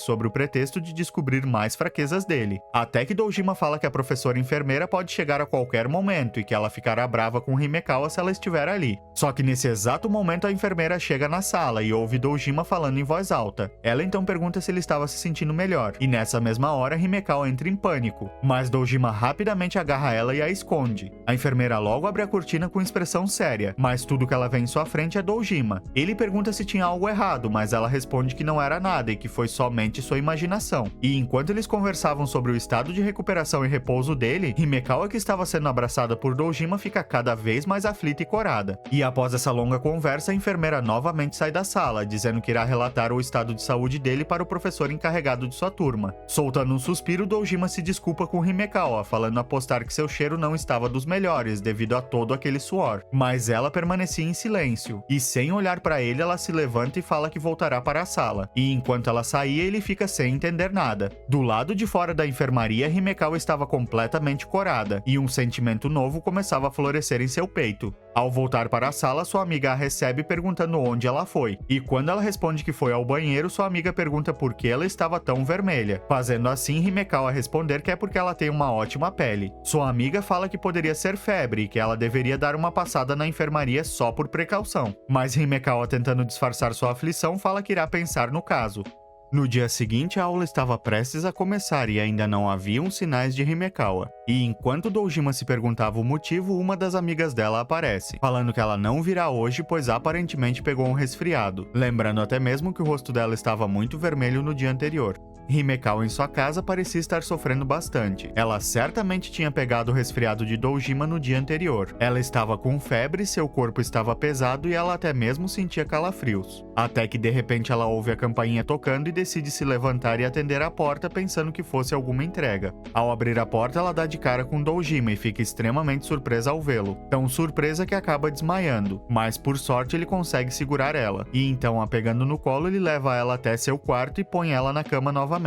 Speaker 1: sob o pretexto de descobrir mais fraquezas dele. Até que Dojima fala que a professora enfermeira pode chegar a qualquer momento e que ela ficará brava com Himekawa se ela estiver ali. Só que nesse exato momento a enfermeira chega na sala e ouve Dojima falando em voz alta. Ela então pergunta se ele estava se sentindo melhor, e nessa mesma hora Himekawa entra em pânico, mas Dojima rapidamente agarra ela e a esconde. A enfermeira logo abre a cortina com expressão séria, mas tudo que ela vê em sua frente é Dojima. Ele pergunta se tinha algo errado, mas ela responde que não era nada e que foi somente sua imaginação. E enquanto eles conversavam sobre o estado de recuperação atenção e repouso dele, Himekawa, que estava sendo abraçada por Dojima, fica cada vez mais aflita e corada. E após essa longa conversa, a enfermeira novamente sai da sala, dizendo que irá relatar o estado de saúde dele para o professor encarregado de sua turma. Soltando um suspiro, Dojima se desculpa com Himekawa, falando apostar que seu cheiro não estava dos melhores devido a todo aquele suor. Mas ela permanecia em silêncio, e sem olhar para ele, ela se levanta e fala que voltará para a sala. E enquanto ela saía, ele fica sem entender nada. Do lado de fora da enfermaria, Himekawa estava completamente corada, e um sentimento novo começava a florescer em seu peito. Ao voltar para a sala, sua amiga a recebe perguntando onde ela foi. E quando ela responde que foi ao banheiro, sua amiga pergunta por que ela estava tão vermelha. Fazendo assim, Himekawa responder que é porque ela tem uma ótima pele. Sua amiga fala que poderia ser febre e que ela deveria dar uma passada na enfermaria só por precaução. Mas Himekawa, tentando disfarçar sua aflição, fala que irá pensar no caso. No dia seguinte, a aula estava prestes a começar e ainda não haviam sinais de Himekawa. E enquanto Dojima se perguntava o motivo, uma das amigas dela aparece, falando que ela não virá hoje pois aparentemente pegou um resfriado, lembrando até mesmo que o rosto dela estava muito vermelho no dia anterior. Himekawa em sua casa parecia estar sofrendo bastante. Ela certamente tinha pegado o resfriado de Dojima no dia anterior. Ela estava com febre, seu corpo estava pesado e ela até mesmo sentia calafrios. Até que de repente ela ouve a campainha tocando e decide se levantar e atender a porta pensando que fosse alguma entrega. Ao abrir a porta, ela dá de cara com Dojima e fica extremamente surpresa ao vê-lo. Tão surpresa que acaba desmaiando, mas por sorte ele consegue segurar ela. E então, a pegando no colo, ele leva ela até seu quarto e põe ela na cama novamente.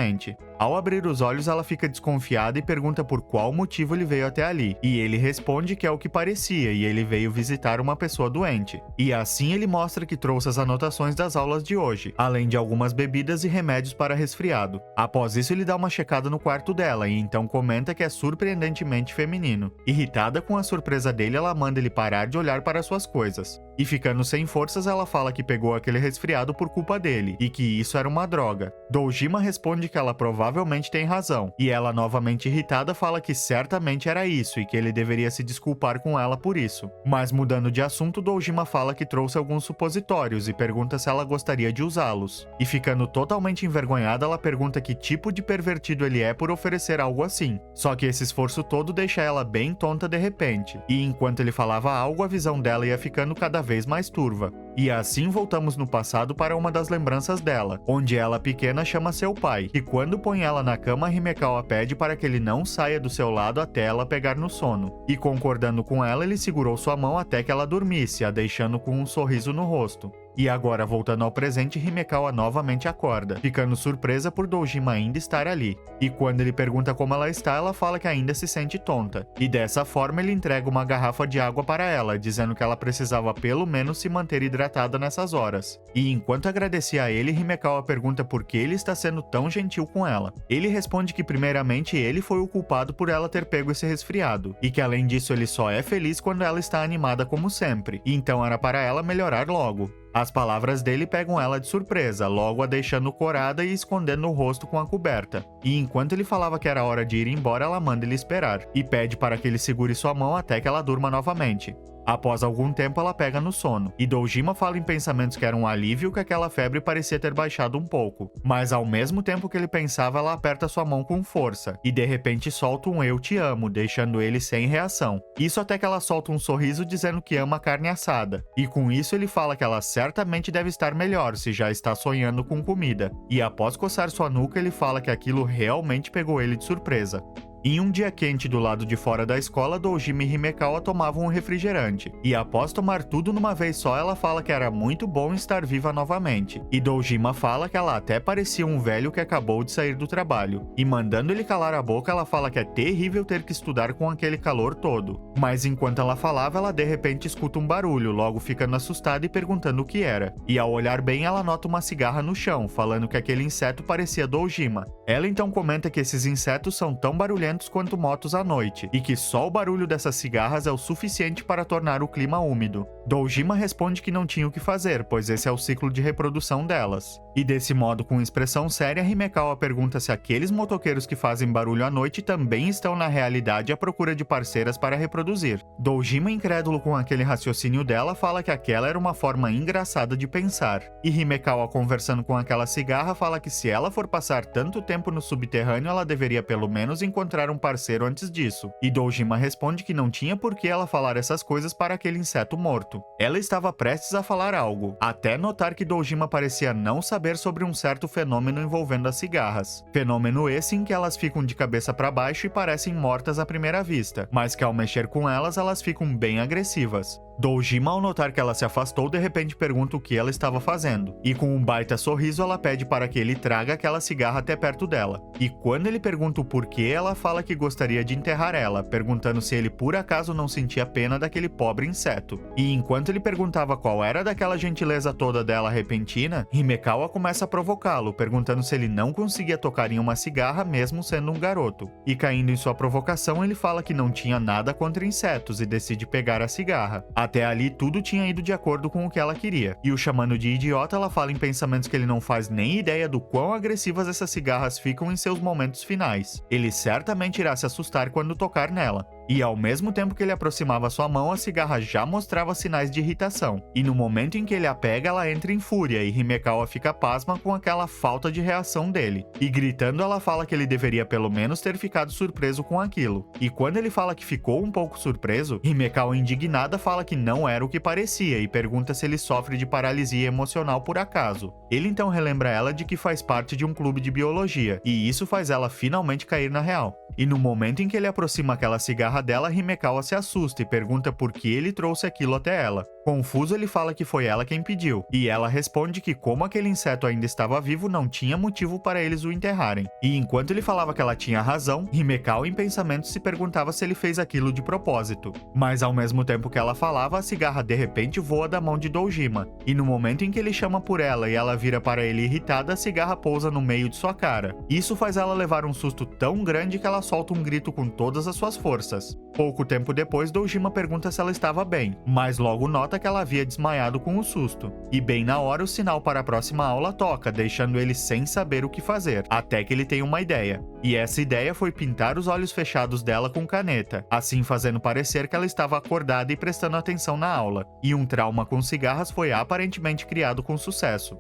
Speaker 1: Ao abrir os olhos, ela fica desconfiada e pergunta por qual motivo ele veio até ali. E ele responde que é o que parecia, e ele veio visitar uma pessoa doente. E assim ele mostra que trouxe as anotações das aulas de hoje, além de algumas bebidas e remédios para resfriado. Após isso, ele dá uma checada no quarto dela e então comenta que é surpreendentemente feminino. Irritada com a surpresa dele, ela manda ele parar de olhar para suas coisas. E ficando sem forças, ela fala que pegou aquele resfriado por culpa dele, e que isso era uma droga. Dojima responde que ela provavelmente tem razão, e ela, novamente irritada, fala que certamente era isso, e que ele deveria se desculpar com ela por isso. Mas mudando de assunto, Dojima fala que trouxe alguns supositórios e pergunta se ela gostaria de usá-los. E ficando totalmente envergonhada, ela pergunta que tipo de pervertido ele é por oferecer algo assim. Só que esse esforço todo deixa ela bem tonta de repente, e enquanto ele falava algo, a visão dela ia ficando cada vez mais turva. E assim voltamos no passado para uma das lembranças dela, onde ela pequena chama seu pai, e quando põe ela na cama, Himekawa pede para que ele não saia do seu lado até ela pegar no sono. E concordando com ela, ele segurou sua mão até que ela dormisse, a deixando com um sorriso no rosto. E agora, voltando ao presente, Himekawa novamente acorda, ficando surpresa por Dojima ainda estar ali. E quando ele pergunta como ela está, ela fala que ainda se sente tonta. E dessa forma, ele entrega uma garrafa de água para ela, dizendo que ela precisava pelo menos se manter hidratada nessas horas. E enquanto agradecia a ele, Himekawa pergunta por que ele está sendo tão gentil com ela. Ele responde que primeiramente ele foi o culpado por ela ter pego esse resfriado, e que além disso ele só é feliz quando ela está animada como sempre, e então era para ela melhorar logo. As palavras dele pegam ela de surpresa, logo a deixando corada e escondendo o rosto com a coberta. E enquanto ele falava que era hora de ir embora, ela manda ele esperar, e pede para que ele segure sua mão até que ela durma novamente. Após algum tempo, ela pega no sono, e Dojima fala em pensamentos que era um alívio que aquela febre parecia ter baixado um pouco. Mas ao mesmo tempo que ele pensava, ela aperta sua mão com força, e de repente solta um "eu te amo", deixando ele sem reação. Isso até que ela solta um sorriso dizendo que ama carne assada. E com isso ele fala que ela certamente deve estar melhor se já está sonhando com comida. E após coçar sua nuca, ele fala que aquilo realmente pegou ele de surpresa. Em um dia quente do lado de fora da escola, Dojima e Himekawa tomavam um refrigerante. E após tomar tudo numa vez só, ela fala que era muito bom estar viva novamente. E Dojima fala que ela até parecia um velho que acabou de sair do trabalho. E mandando ele calar a boca, ela fala que é terrível ter que estudar com aquele calor todo. Mas enquanto ela falava, ela de repente escuta um barulho, logo ficando assustada e perguntando o que era. E ao olhar bem, ela nota uma cigarra no chão, falando que aquele inseto parecia Dojima. Ela então comenta que esses insetos são tão barulhentos quanto motos à noite, e que só o barulho dessas cigarras é o suficiente para tornar o clima úmido. Dojima responde que não tinha o que fazer, pois esse é o ciclo de reprodução delas. E desse modo, com expressão séria, Himekawa pergunta se aqueles motoqueiros que fazem barulho à noite também estão na realidade à procura de parceiras para reproduzir. Dojima, incrédulo com aquele raciocínio dela, fala que aquela era uma forma engraçada de pensar. E Himekawa, conversando com aquela cigarra, fala que se ela for passar tanto tempo no subterrâneo, ela deveria pelo menos encontrar encontrar um parceiro antes disso, e Dojima responde que não tinha por que ela falar essas coisas para aquele inseto morto. Ela estava prestes a falar algo, até notar que Dojima parecia não saber sobre um certo fenômeno envolvendo as cigarras. Fenômeno esse em que elas ficam de cabeça para baixo e parecem mortas à primeira vista, mas que ao mexer com elas ficam bem agressivas. Dojima, ao notar que ela se afastou, de repente pergunta o que ela estava fazendo, e com um baita sorriso ela pede para que ele traga aquela cigarra até perto dela. E quando ele pergunta o porquê, ela fala que gostaria de enterrar ela, perguntando se ele por acaso não sentia pena daquele pobre inseto. E enquanto ele perguntava qual era daquela gentileza toda dela repentina, Himekawa começa a provocá-lo, perguntando se ele não conseguia tocar em uma cigarra mesmo sendo um garoto. E caindo em sua provocação, ele fala que não tinha nada contra insetos e decide pegar a cigarra. Até ali, tudo tinha ido de acordo com o que ela queria. E o chamando de idiota, ela fala em pensamentos que ele não faz nem ideia do quão agressivas essas cigarras ficam em seus momentos finais. Ele certamente irá se assustar quando tocar nela. E ao mesmo tempo que ele aproximava sua mão, a cigarra já mostrava sinais de irritação. E no momento em que ele a pega, ela entra em fúria e Himekawa fica pasma com aquela falta de reação dele. E gritando, ela fala que ele deveria pelo menos ter ficado surpreso com aquilo. E quando ele fala que ficou um pouco surpreso, Himekawa indignada fala que não era o que parecia e pergunta se ele sofre de paralisia emocional por acaso. Ele então relembra ela de que faz parte de um clube de biologia, e isso faz ela finalmente cair na real. E no momento em que ele aproxima aquela cigarra dela, Himekawa se assusta e pergunta por que ele trouxe aquilo até ela. Confuso, ele fala que foi ela quem pediu, e ela responde que como aquele inseto ainda estava vivo, não tinha motivo para eles o enterrarem. E enquanto ele falava que ela tinha razão, Himekawa em pensamento se perguntava se ele fez aquilo de propósito. Mas ao mesmo tempo que ela falava, a cigarra de repente voa da mão de Dojima, e no momento em que ele chama por ela e ela vira para ele irritada, a cigarra pousa no meio de sua cara. Isso faz ela levar um susto tão grande que ela solta um grito com todas as suas forças. Pouco tempo depois, Dojima pergunta se ela estava bem, mas logo nota que ela havia desmaiado com o susto. E bem na hora, o sinal para a próxima aula toca, deixando ele sem saber o que fazer, até que ele tem uma ideia. E essa ideia foi pintar os olhos fechados dela com caneta, assim fazendo parecer que ela estava acordada e prestando atenção na aula. E um trauma com cigarras foi aparentemente criado com sucesso.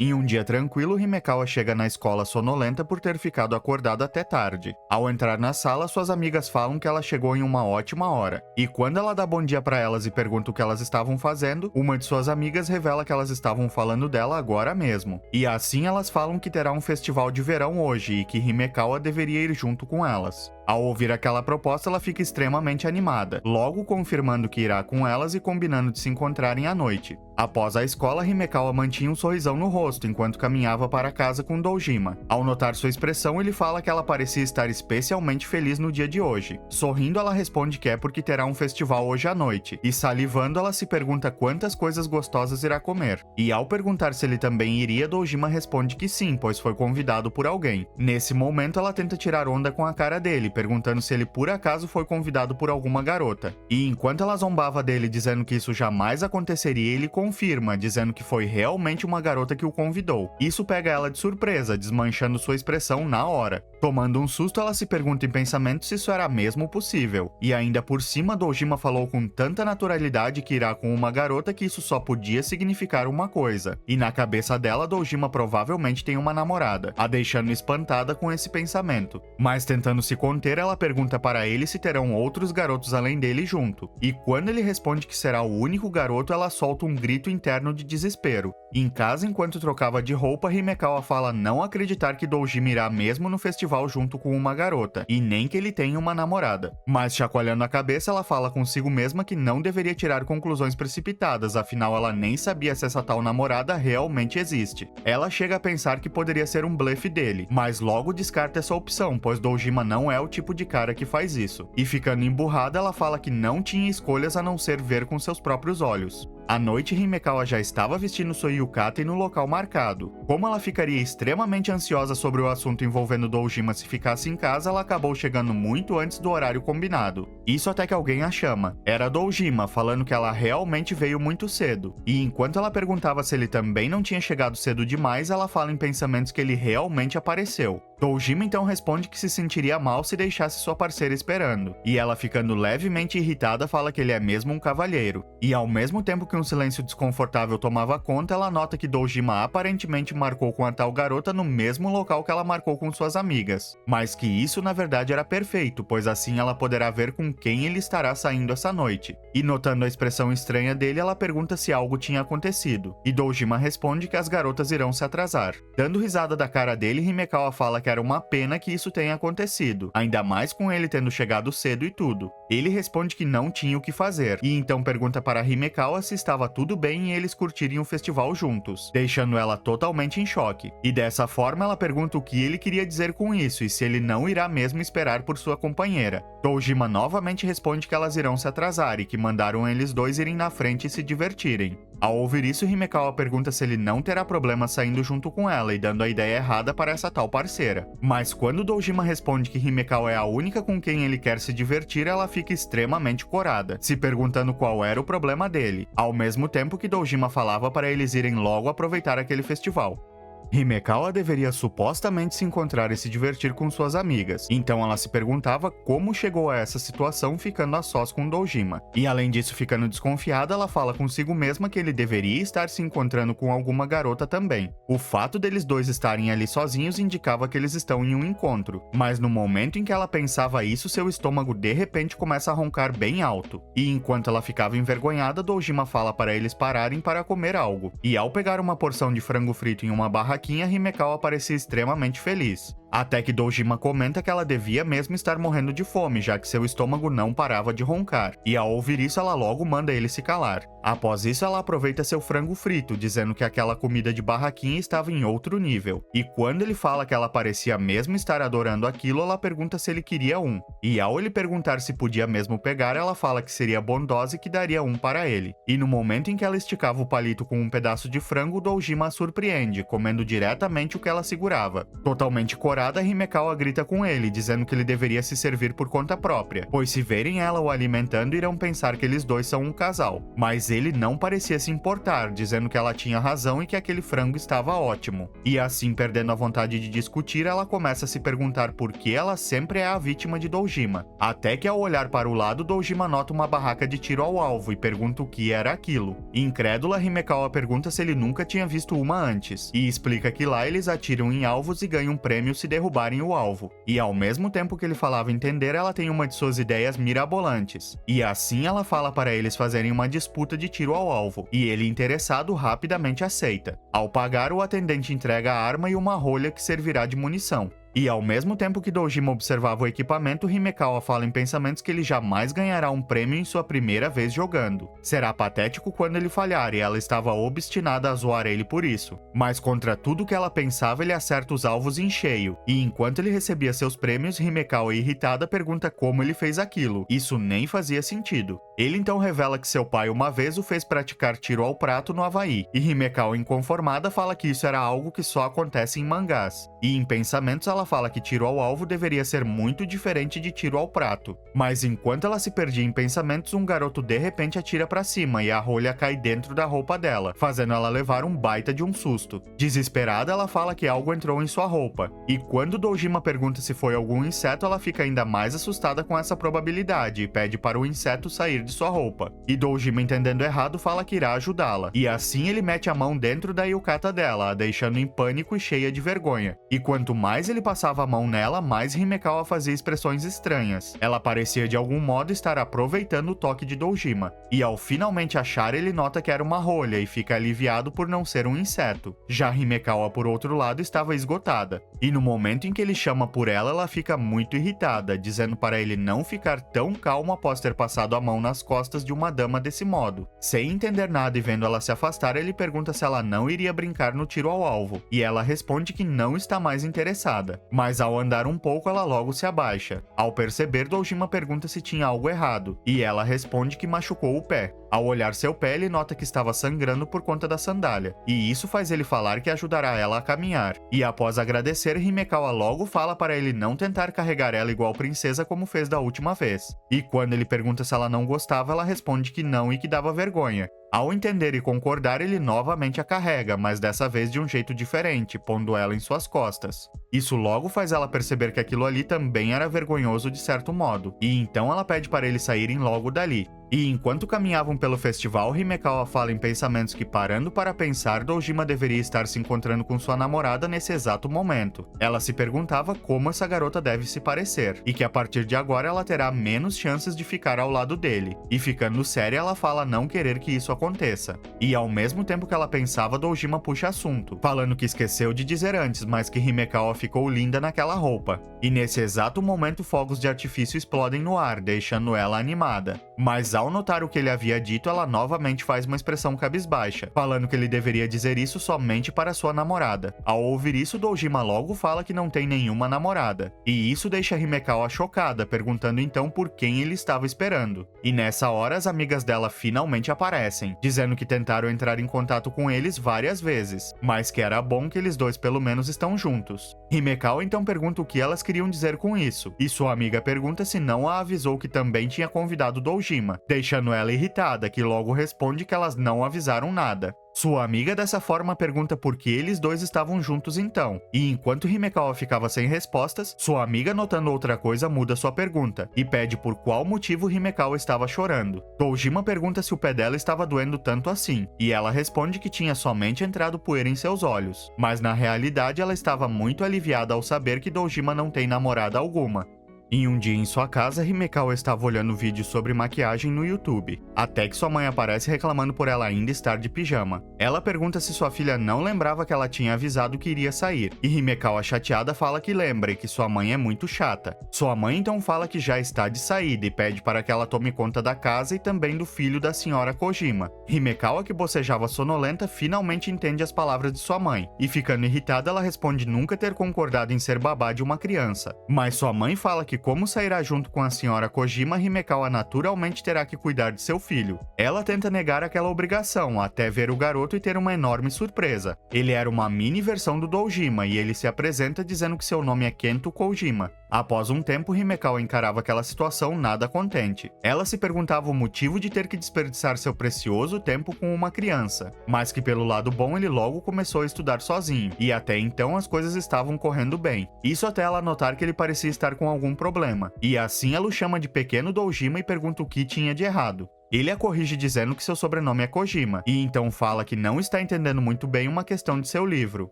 Speaker 1: Em um dia tranquilo, Himekawa chega na escola sonolenta por ter ficado acordada até tarde. Ao entrar na sala, suas amigas falam que ela chegou em uma ótima hora. E quando ela dá bom dia para elas e pergunta o que elas estavam fazendo, uma de suas amigas revela que elas estavam falando dela agora mesmo. E assim elas falam que terá um festival de verão hoje e que Himekawa deveria ir junto com elas. Ao ouvir aquela proposta, ela fica extremamente animada, logo confirmando que irá com elas e combinando de se encontrarem à noite. Após a escola, Himekawa mantinha um sorrisão no rosto enquanto caminhava para casa com Dojima. Ao notar sua expressão, ele fala que ela parecia estar especialmente feliz no dia de hoje. Sorrindo, ela responde que é porque terá um festival hoje à noite, e salivando, ela se pergunta quantas coisas gostosas irá comer. E ao perguntar se ele também iria, Dojima responde que sim, pois foi convidado por alguém. Nesse momento, ela tenta tirar onda com a cara dele, perguntando se ele por acaso foi convidado por alguma garota. E enquanto ela zombava dele dizendo que isso jamais aconteceria, ele confirma, dizendo que foi realmente uma garota que o convidou. Isso pega ela de surpresa, desmanchando sua expressão na hora. Tomando um susto, ela se pergunta em pensamento se isso era mesmo possível. E ainda por cima, Dojima falou com tanta naturalidade que irá com uma garota que isso só podia significar uma coisa. E na cabeça dela, Dojima provavelmente tem uma namorada, a deixando espantada com esse pensamento. Mas tentando se conter, ela pergunta para ele se terão outros garotos além dele junto. E quando ele responde que será o único garoto, ela solta um grito interno de desespero. Em casa, enquanto trocava de roupa, Himekawa fala não acreditar que Dojima irá mesmo no festival junto com uma garota, e nem que ele tenha uma namorada. Mas chacoalhando a cabeça, ela fala consigo mesma que não deveria tirar conclusões precipitadas, afinal ela nem sabia se essa tal namorada realmente existe. Ela chega a pensar que poderia ser um blefe dele, mas logo descarta essa opção, pois Dojima não é o tipo de cara que faz isso. E ficando emburrada, ela fala que não tinha escolhas a não ser ver com seus próprios olhos. À noite, Himekawa já estava vestindo sua yukata no local marcado. Como ela ficaria extremamente ansiosa sobre o assunto envolvendo Dojima se ficasse em casa, ela acabou chegando muito antes do horário combinado. Isso até que alguém a chama. Era Dojima, falando que ela realmente veio muito cedo. E enquanto ela perguntava se ele também não tinha chegado cedo demais, ela fala em pensamentos que ele realmente apareceu. Dojima então responde que se sentiria mal se deixasse sua parceira esperando. E ela, ficando levemente irritada, fala que ele é mesmo um cavalheiro. E ao mesmo tempo que que um silêncio desconfortável tomava conta, ela nota que Dojima aparentemente marcou com a tal garota no mesmo local que ela marcou com suas amigas. Mas que isso na verdade era perfeito, pois assim ela poderá ver com quem ele estará saindo essa noite. E notando a expressão estranha dele, ela pergunta se algo tinha acontecido. E Dojima responde que as garotas irão se atrasar. Dando risada da cara dele, Himekawa fala que era uma pena que isso tenha acontecido, ainda mais com ele tendo chegado cedo e tudo. Ele responde que não tinha o que fazer, e então pergunta para Himekawa se estava tudo bem em eles curtirem o festival juntos, deixando ela totalmente em choque. E dessa forma ela pergunta o que ele queria dizer com isso e se ele não irá mesmo esperar por sua companheira. Dojima novamente responde que elas irão se atrasar e que mandaram eles dois irem na frente e se divertirem. Ao ouvir isso, Himekawa pergunta se ele não terá problema saindo junto com ela e dando a ideia errada para essa tal parceira. Mas quando Dojima responde que Himekawa é a única com quem ele quer se divertir, ela fica extremamente corada, se perguntando qual era o problema dele, ao mesmo tempo que Dojima falava para eles irem logo aproveitar aquele festival. Himekawa deveria supostamente se encontrar e se divertir com suas amigas, então ela se perguntava como chegou a essa situação ficando a sós com Dojima. E além disso, ficando desconfiada, ela fala consigo mesma que ele deveria estar se encontrando com alguma garota também. O fato deles dois estarem ali sozinhos indicava que eles estão em um encontro, mas no momento em que ela pensava isso, seu estômago de repente começa a roncar bem alto. E enquanto ela ficava envergonhada, Dojima fala para eles pararem para comer algo. E ao pegar uma porção de frango frito em uma barraquinha, Himekawa parecia extremamente feliz. Até que Dojima comenta que ela devia mesmo estar morrendo de fome, já que seu estômago não parava de roncar. E ao ouvir isso, ela logo manda ele se calar. Após isso, ela aproveita seu frango frito, dizendo que aquela comida de barraquinha estava em outro nível. E quando ele fala que ela parecia mesmo estar adorando aquilo, ela pergunta se ele queria um. E ao ele perguntar se podia mesmo pegar, ela fala que seria bondosa e que daria um para ele. E no momento em que ela esticava o palito com um pedaço de frango, Dojima a surpreende, comendo diretamente o que ela segurava. Totalmente corada, Himekawa grita com ele, dizendo que ele deveria se servir por conta própria, pois se verem ela o alimentando, irão pensar que eles dois são um casal. Mas ele não parecia se importar, dizendo que ela tinha razão e que aquele frango estava ótimo. E assim, perdendo a vontade de discutir, ela começa a se perguntar por que ela sempre é a vítima de Dojima. Até que ao olhar para o lado, Dojima nota uma barraca de tiro ao alvo e pergunta o que era aquilo. Incrédula, Himekawa pergunta se ele nunca tinha visto uma antes, e explica que lá eles atiram em alvos e ganham um prêmio se derrubarem o alvo. E ao mesmo tempo que ele falava entender, ela tem uma de suas ideias mirabolantes. E assim ela fala para eles fazerem uma disputa de tiro ao alvo, e ele, interessado, rapidamente aceita. Ao pagar, o atendente entrega a arma e uma rolha que servirá de munição. E ao mesmo tempo que Dojima observava o equipamento, Himekawa fala em pensamentos que ele jamais ganhará um prêmio em sua primeira vez jogando. Será patético quando ele falhar, e ela estava obstinada a zoar ele por isso. Mas contra tudo que ela pensava, ele acerta os alvos em cheio. E enquanto ele recebia seus prêmios, Himekawa, irritada, pergunta como ele fez aquilo. Isso nem fazia sentido. Ele então revela que seu pai uma vez o fez praticar tiro ao prato no Havaí. E Himekawa, inconformada, fala que isso era algo que só acontece em mangás. E em pensamentos ela fala que tiro ao alvo deveria ser muito diferente de tiro ao prato. Mas enquanto ela se perdia em pensamentos, um garoto de repente atira pra cima e a rolha cai dentro da roupa dela, fazendo ela levar um baita de um susto. Desesperada, ela fala que algo entrou em sua roupa. E quando Dojima pergunta se foi algum inseto, ela fica ainda mais assustada com essa probabilidade e pede para o inseto sair de sua roupa. E Dojima, entendendo errado, fala que irá ajudá-la. E assim ele mete a mão dentro da yukata dela, a deixando em pânico e cheia de vergonha. E quanto mais ele passava a mão nela, mais Himekawa fazia expressões estranhas. Ela parecia de algum modo estar aproveitando o toque de Dojima. E ao finalmente achar, ele nota que era uma rolha e fica aliviado por não ser um inseto. Já Himekawa, por outro lado, estava esgotada. E no momento em que ele chama por ela, ela fica muito irritada, dizendo para ele não ficar tão calmo após ter passado a mão nas costas de uma dama desse modo. Sem entender nada e vendo ela se afastar, ele pergunta se ela não iria brincar no tiro ao alvo. E ela responde que não está mais interessada. Mas ao andar um pouco, ela logo se abaixa. Ao perceber, Dojima pergunta se tinha algo errado, e ela responde que machucou o pé. Ao olhar seu pé, ele nota que estava sangrando por conta da sandália, e isso faz ele falar que ajudará ela a caminhar. E após agradecer, Himekawa logo fala para ele não tentar carregar ela igual princesa como fez da última vez. E quando ele pergunta se ela não gostava, ela responde que não e que dava vergonha. Ao entender e concordar, ele novamente a carrega, mas dessa vez de um jeito diferente, pondo ela em suas costas. Isso logo faz ela perceber que aquilo ali também era vergonhoso de certo modo, e então ela pede para eles saírem logo dali. E enquanto caminhavam pelo festival, Himekawa fala em pensamentos que, parando para pensar, Dojima deveria estar se encontrando com sua namorada nesse exato momento. Ela se perguntava como essa garota deve se parecer, e que a partir de agora ela terá menos chances de ficar ao lado dele. E ficando séria, ela fala não querer que isso aconteça. E ao mesmo tempo que ela pensava, Dojima puxa assunto, falando que esqueceu de dizer antes, mas que Himekawa ficou linda naquela roupa. E nesse exato momento, fogos de artifício explodem no ar, deixando ela animada. Mas ao notar o que ele havia dito, ela novamente faz uma expressão cabisbaixa, falando que ele deveria dizer isso somente para sua namorada. Ao ouvir isso, Dojima logo fala que não tem nenhuma namorada. E isso deixa Himekawa chocada, perguntando então por quem ele estava esperando. E nessa hora, as amigas dela finalmente aparecem, dizendo que tentaram entrar em contato com eles várias vezes, mas que era bom que eles dois pelo menos estão juntos. Himekawa então pergunta o que elas queriam dizer com isso, e sua amiga pergunta se não a avisou que também tinha convidado Dojima, deixando ela irritada, que logo responde que elas não avisaram nada. Sua amiga dessa forma pergunta por que eles dois estavam juntos então, e enquanto Himekawa ficava sem respostas, sua amiga, notando outra coisa, muda sua pergunta, e pede por qual motivo Himekawa estava chorando. Dojima pergunta se o pé dela estava doendo tanto assim, e ela responde que tinha somente entrado poeira em seus olhos, mas na realidade ela estava muito aliviada ao saber que Dojima não tem namorada alguma. Em um dia em sua casa, Himekawa estava olhando vídeos sobre maquiagem no YouTube, até que sua mãe aparece reclamando por ela ainda estar de pijama. Ela pergunta se sua filha não lembrava que ela tinha avisado que iria sair, e Himekawa, chateada, fala que lembra e que sua mãe é muito chata. Sua mãe então fala que já está de saída e pede para que ela tome conta da casa e também do filho da senhora Kojima. Himekawa, que bocejava sonolenta, finalmente entende as palavras de sua mãe, e ficando irritada, ela responde nunca ter concordado em ser babá de uma criança. Mas sua mãe fala que como sairá junto com a senhora Kojima, Himekawa naturalmente terá que cuidar de seu filho. Ela tenta negar aquela obrigação, até ver o garoto e ter uma enorme surpresa. Ele era uma mini versão do Dojima, e ele se apresenta dizendo que seu nome é Kento Kojima. Após um tempo, Himekawa encarava aquela situação nada contente. Ela se perguntava o motivo de ter que desperdiçar seu precioso tempo com uma criança, mas que pelo lado bom ele logo começou a estudar sozinho, e até então as coisas estavam correndo bem. Isso até ela notar que ele parecia estar com algum problema, e assim ela o chama de pequeno Dojima e pergunta o que tinha de errado. Ele a corrige dizendo que seu sobrenome é Kojima, e então fala que não está entendendo muito bem uma questão de seu livro.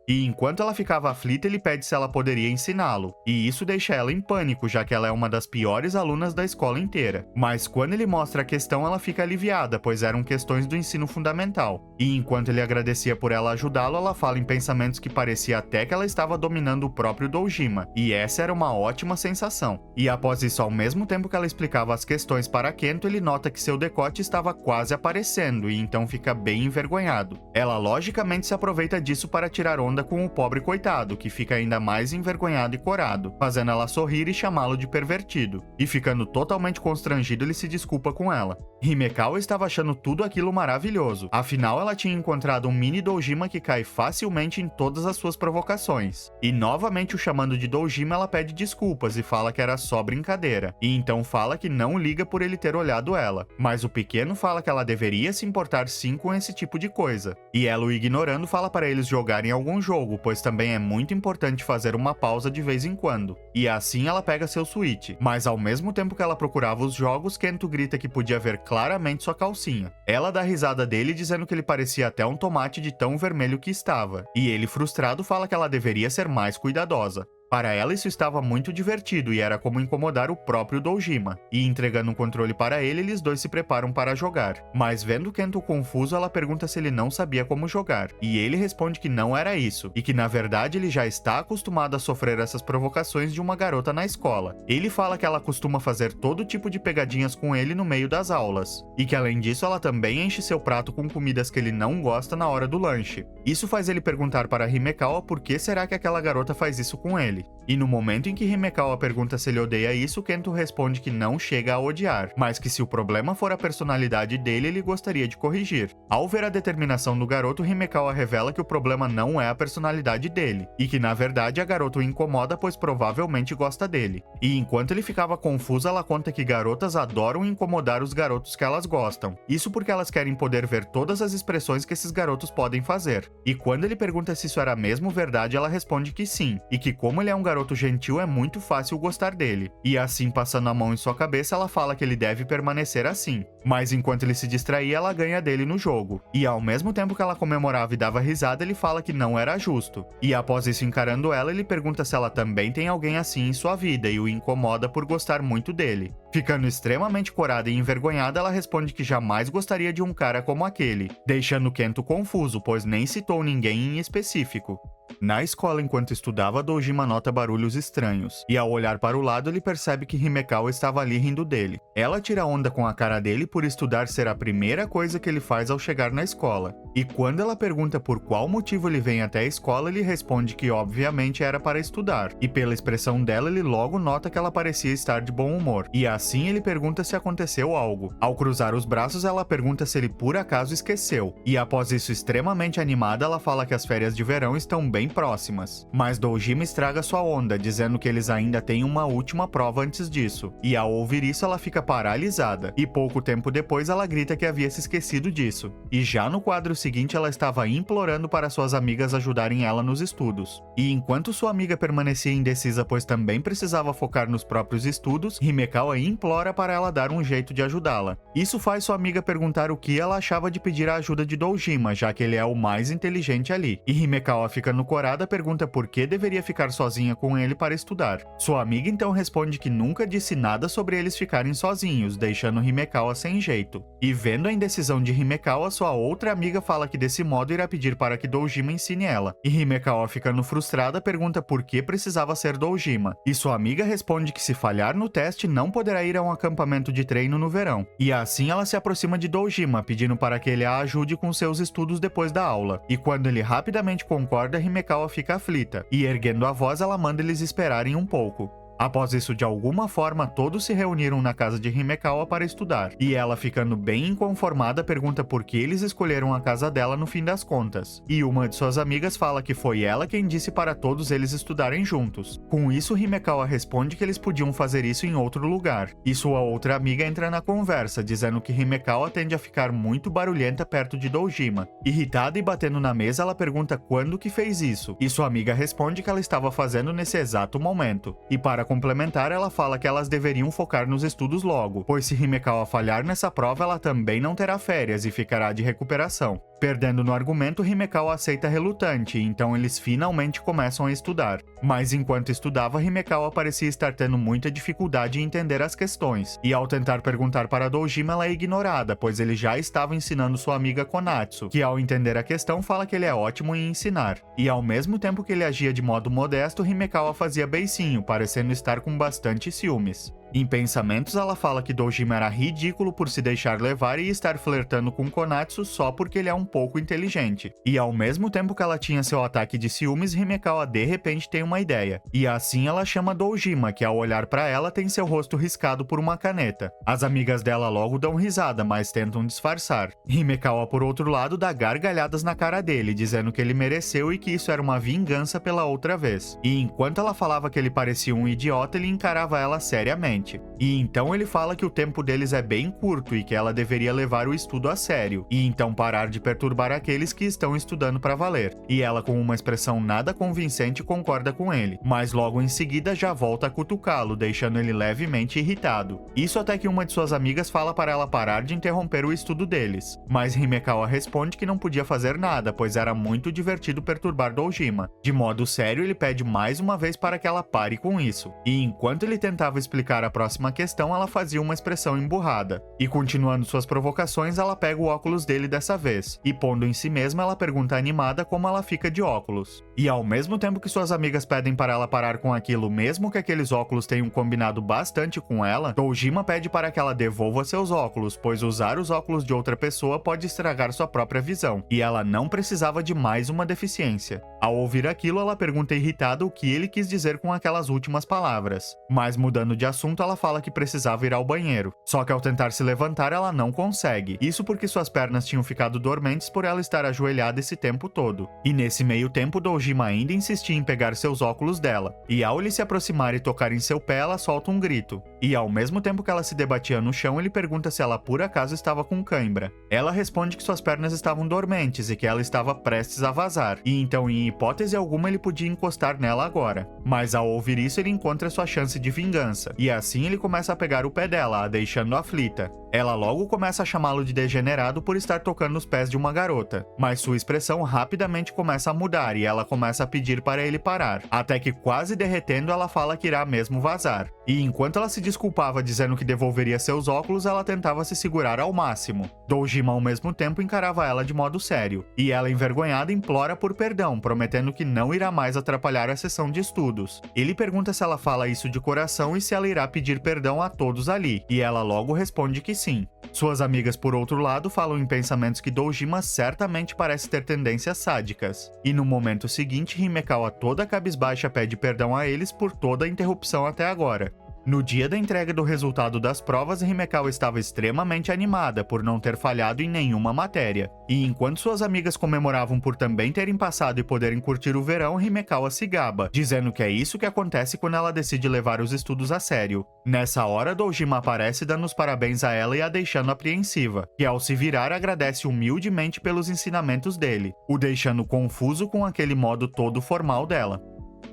Speaker 1: E enquanto ela ficava aflita, ele pede se ela poderia ensiná-lo, e isso deixa ela em pânico, já que ela é uma das piores alunas da escola inteira. Mas quando ele mostra a questão, ela fica aliviada, pois eram questões do ensino fundamental. E enquanto ele agradecia por ela ajudá-lo, ela fala em pensamentos que parecia até que ela estava dominando o próprio Dojima, e essa era uma ótima sensação. E após isso, ao mesmo tempo que ela explicava as questões para Kento, ele nota que seu decote estava quase aparecendo, e então fica bem envergonhado. Ela logicamente se aproveita disso para tirar onda com o pobre coitado, que fica ainda mais envergonhado e corado, fazendo ela sorrir e chamá-lo de pervertido. E ficando totalmente constrangido, ele se desculpa com ela. Himekawa estava achando tudo aquilo maravilhoso, afinal ela tinha encontrado um mini Dojima que cai facilmente em todas as suas provocações. E novamente o chamando de Dojima, ela pede desculpas e fala que era só brincadeira, e então fala que não liga por ele ter olhado ela, mas o pequeno fala que ela deveria se importar sim com esse tipo de coisa. E ela, o ignorando, fala para eles jogarem algum jogo, pois também é muito importante fazer uma pausa de vez em quando. E assim ela pega seu Switch, mas ao mesmo tempo que ela procurava os jogos, Kento grita que podia ver claramente sua calcinha. Ela dá risada dele, dizendo que ele parecia até um tomate de tão vermelho que estava. E ele, frustrado, fala que ela deveria ser mais cuidadosa. Para ela isso estava muito divertido e era como incomodar o próprio Dojima, e entregando um controle para ele, eles dois se preparam para jogar. Mas vendo Kento confuso, ela pergunta se ele não sabia como jogar, e ele responde que não era isso, e que na verdade ele já está acostumado a sofrer essas provocações de uma garota na escola. Ele fala que ela costuma fazer todo tipo de pegadinhas com ele no meio das aulas, e que além disso ela também enche seu prato com comidas que ele não gosta na hora do lanche. Isso faz ele perguntar para Himekawa por que será que aquela garota faz isso com ele. E no momento em que Himekawa pergunta se ele odeia isso, Kento responde que não chega a odiar, mas que se o problema for a personalidade dele, ele gostaria de corrigir. Ao ver a determinação do garoto, Himekawa revela que o problema não é a personalidade dele, e que na verdade a garota o incomoda pois provavelmente gosta dele. E enquanto ele ficava confuso, ela conta que garotas adoram incomodar os garotos que elas gostam. Isso porque elas querem poder ver todas as expressões que esses garotos podem fazer. E quando ele pergunta se isso era mesmo verdade, ela responde que sim, e que como ele é um garoto gentil, é muito fácil gostar dele. E assim, passando a mão em sua cabeça, ela fala que ele deve permanecer assim. Mas enquanto ele se distraía, ela ganha dele no jogo. E ao mesmo tempo que ela comemorava e dava risada, ele fala que não era justo. E após isso, encarando ela, ele pergunta se ela também tem alguém assim em sua vida e o incomoda por gostar muito dele. Ficando extremamente corada e envergonhada, ela responde que jamais gostaria de um cara como aquele, deixando Kento confuso, pois nem citou ninguém em específico. Na escola, enquanto estudava, Dojima nota barulhos estranhos, e ao olhar para o lado, ele percebe que Himekawa estava ali rindo dele. Ela tira onda com a cara dele por estudar ser a primeira coisa que ele faz ao chegar na escola. E quando ela pergunta por qual motivo ele vem até a escola, ele responde que obviamente era para estudar, e pela expressão dela, ele logo nota que ela parecia estar de bom humor, e assim ele pergunta se aconteceu algo. Ao cruzar os braços, ela pergunta se ele por acaso esqueceu, e após isso extremamente animada, ela fala que as férias de verão estão bem próximas. Mas Dojima estraga sua onda, dizendo que eles ainda têm uma última prova antes disso. E ao ouvir isso, ela fica paralisada. E pouco tempo depois, ela grita que havia se esquecido disso. E já no quadro seguinte, ela estava implorando para suas amigas ajudarem ela nos estudos. E enquanto sua amiga permanecia indecisa, pois também precisava focar nos próprios estudos, Himekawa implora para ela dar um jeito de ajudá-la. Isso faz sua amiga perguntar o que ela achava de pedir a ajuda de Dojima, já que ele é o mais inteligente ali. E Himekawa fica no corada, pergunta por que deveria ficar sozinha com ele para estudar. Sua amiga então responde que nunca disse nada sobre eles ficarem sozinhos, deixando Himekawa sem jeito. E vendo a indecisão de Himekawa, sua outra amiga fala que desse modo irá pedir para que Dojima ensine ela. E Himekawa, ficando frustrada, pergunta por que precisava ser Dojima. E sua amiga responde que se falhar no teste, não poderá ir a um acampamento de treino no verão. E assim ela se aproxima de Dojima, pedindo para que ele a ajude com seus estudos depois da aula. E quando ele rapidamente concorda, Himekawa fica aflita, e erguendo a voz, ela manda eles esperarem um pouco. Após isso, de alguma forma, todos se reuniram na casa de Himekawa para estudar, e ela, ficando bem inconformada, pergunta por que eles escolheram a casa dela no fim das contas. E uma de suas amigas fala que foi ela quem disse para todos eles estudarem juntos. Com isso, Himekawa responde que eles podiam fazer isso em outro lugar, e sua outra amiga entra na conversa, dizendo que Himekawa tende a ficar muito barulhenta perto de Dojima. Irritada e batendo na mesa, ela pergunta quando que fez isso, e sua amiga responde que ela estava fazendo nesse exato momento. E para complementar, ela fala que elas deveriam focar nos estudos logo, pois se Himekawa falhar nessa prova, ela também não terá férias e ficará de recuperação. Perdendo no argumento, Himekawa aceita relutante, então eles finalmente começam a estudar. Mas enquanto estudava, Himekawa parecia estar tendo muita dificuldade em entender as questões, e ao tentar perguntar para Dojima, ela é ignorada, pois ele já estava ensinando sua amiga Konatsu, que ao entender a questão fala que ele é ótimo em ensinar. E ao mesmo tempo que ele agia de modo modesto, Himekawa fazia beicinho, parecendo estar com bastante ciúmes. Em pensamentos, ela fala que Dojima era ridículo por se deixar levar e estar flertando com Konatsu só porque ele é um pouco inteligente. E ao mesmo tempo que ela tinha seu ataque de ciúmes, Himekawa de repente tem uma ideia. E assim ela chama Dojima, que ao olhar para ela tem seu rosto riscado por uma caneta. As amigas dela logo dão risada, mas tentam disfarçar. Himekawa, por outro lado, dá gargalhadas na cara dele, dizendo que ele mereceu e que isso era uma vingança pela outra vez. E enquanto ela falava que ele parecia um idiota, ele encarava ela seriamente. E então ele fala que o tempo deles é bem curto e que ela deveria levar o estudo a sério, e então parar de perturbar aqueles que estão estudando para valer. E ela, com uma expressão nada convincente, concorda com ele, mas logo em seguida já volta a cutucá-lo, deixando ele levemente irritado. Isso até que uma de suas amigas fala para ela parar de interromper o estudo deles, mas Himekawa responde que não podia fazer nada, pois era muito divertido perturbar Dojima. De modo sério, ele pede mais uma vez para que ela pare com isso. E enquanto ele tentava explicar a a próxima questão, ela fazia uma expressão emburrada. E continuando suas provocações, ela pega o óculos dele dessa vez. E pondo em si mesma, ela pergunta animada como ela fica de óculos. E ao mesmo tempo que suas amigas pedem para ela parar com aquilo, mesmo que aqueles óculos tenham combinado bastante com ela, Dojima pede para que ela devolva seus óculos, pois usar os óculos de outra pessoa pode estragar sua própria visão. E ela não precisava de mais uma deficiência. Ao ouvir aquilo, ela pergunta irritada o que ele quis dizer com aquelas últimas palavras. Mas mudando de assunto, ela fala que precisava ir ao banheiro. Só que ao tentar se levantar, ela não consegue. Isso porque suas pernas tinham ficado dormentes por ela estar ajoelhada esse tempo todo. E nesse meio tempo, Dojima ainda insistia em pegar seus óculos dela. E ao ele se aproximar e tocar em seu pé, ela solta um grito. E ao mesmo tempo que ela se debatia no chão, ele pergunta se ela por acaso estava com cãibra. Ela responde que suas pernas estavam dormentes e que ela estava prestes a vazar. E então, em hipótese alguma, ele podia encostar nela agora. Mas ao ouvir isso, ele encontra sua chance de vingança. E assim ele começa a pegar o pé dela, a deixando aflita. Ela logo começa a chamá-lo de degenerado por estar tocando os pés de uma garota, mas sua expressão rapidamente começa a mudar e ela começa a pedir para ele parar, até que quase derretendo ela fala que irá mesmo vazar. E enquanto ela se desculpava dizendo que devolveria seus óculos, ela tentava se segurar ao máximo. Dojima ao mesmo tempo encarava ela de modo sério, e ela envergonhada implora por perdão, prometendo que não irá mais atrapalhar a sessão de estudos. Ele pergunta se ela fala isso de coração e se ela irá pedir perdão a todos ali, e ela logo responde que sim. Suas amigas, por outro lado, falam em pensamentos que Dojima certamente parece ter tendências sádicas. E no momento seguinte, Himekawa toda cabisbaixa pede perdão a eles por toda a interrupção até agora. No dia da entrega do resultado das provas, Himekawa estava extremamente animada por não ter falhado em nenhuma matéria. E enquanto suas amigas comemoravam por também terem passado e poderem curtir o verão, Himekawa se gaba, dizendo que é isso que acontece quando ela decide levar os estudos a sério. Nessa hora, Dojima aparece dando os parabéns a ela e a deixando apreensiva, que ao se virar agradece humildemente pelos ensinamentos dele, o deixando confuso com aquele modo todo formal dela.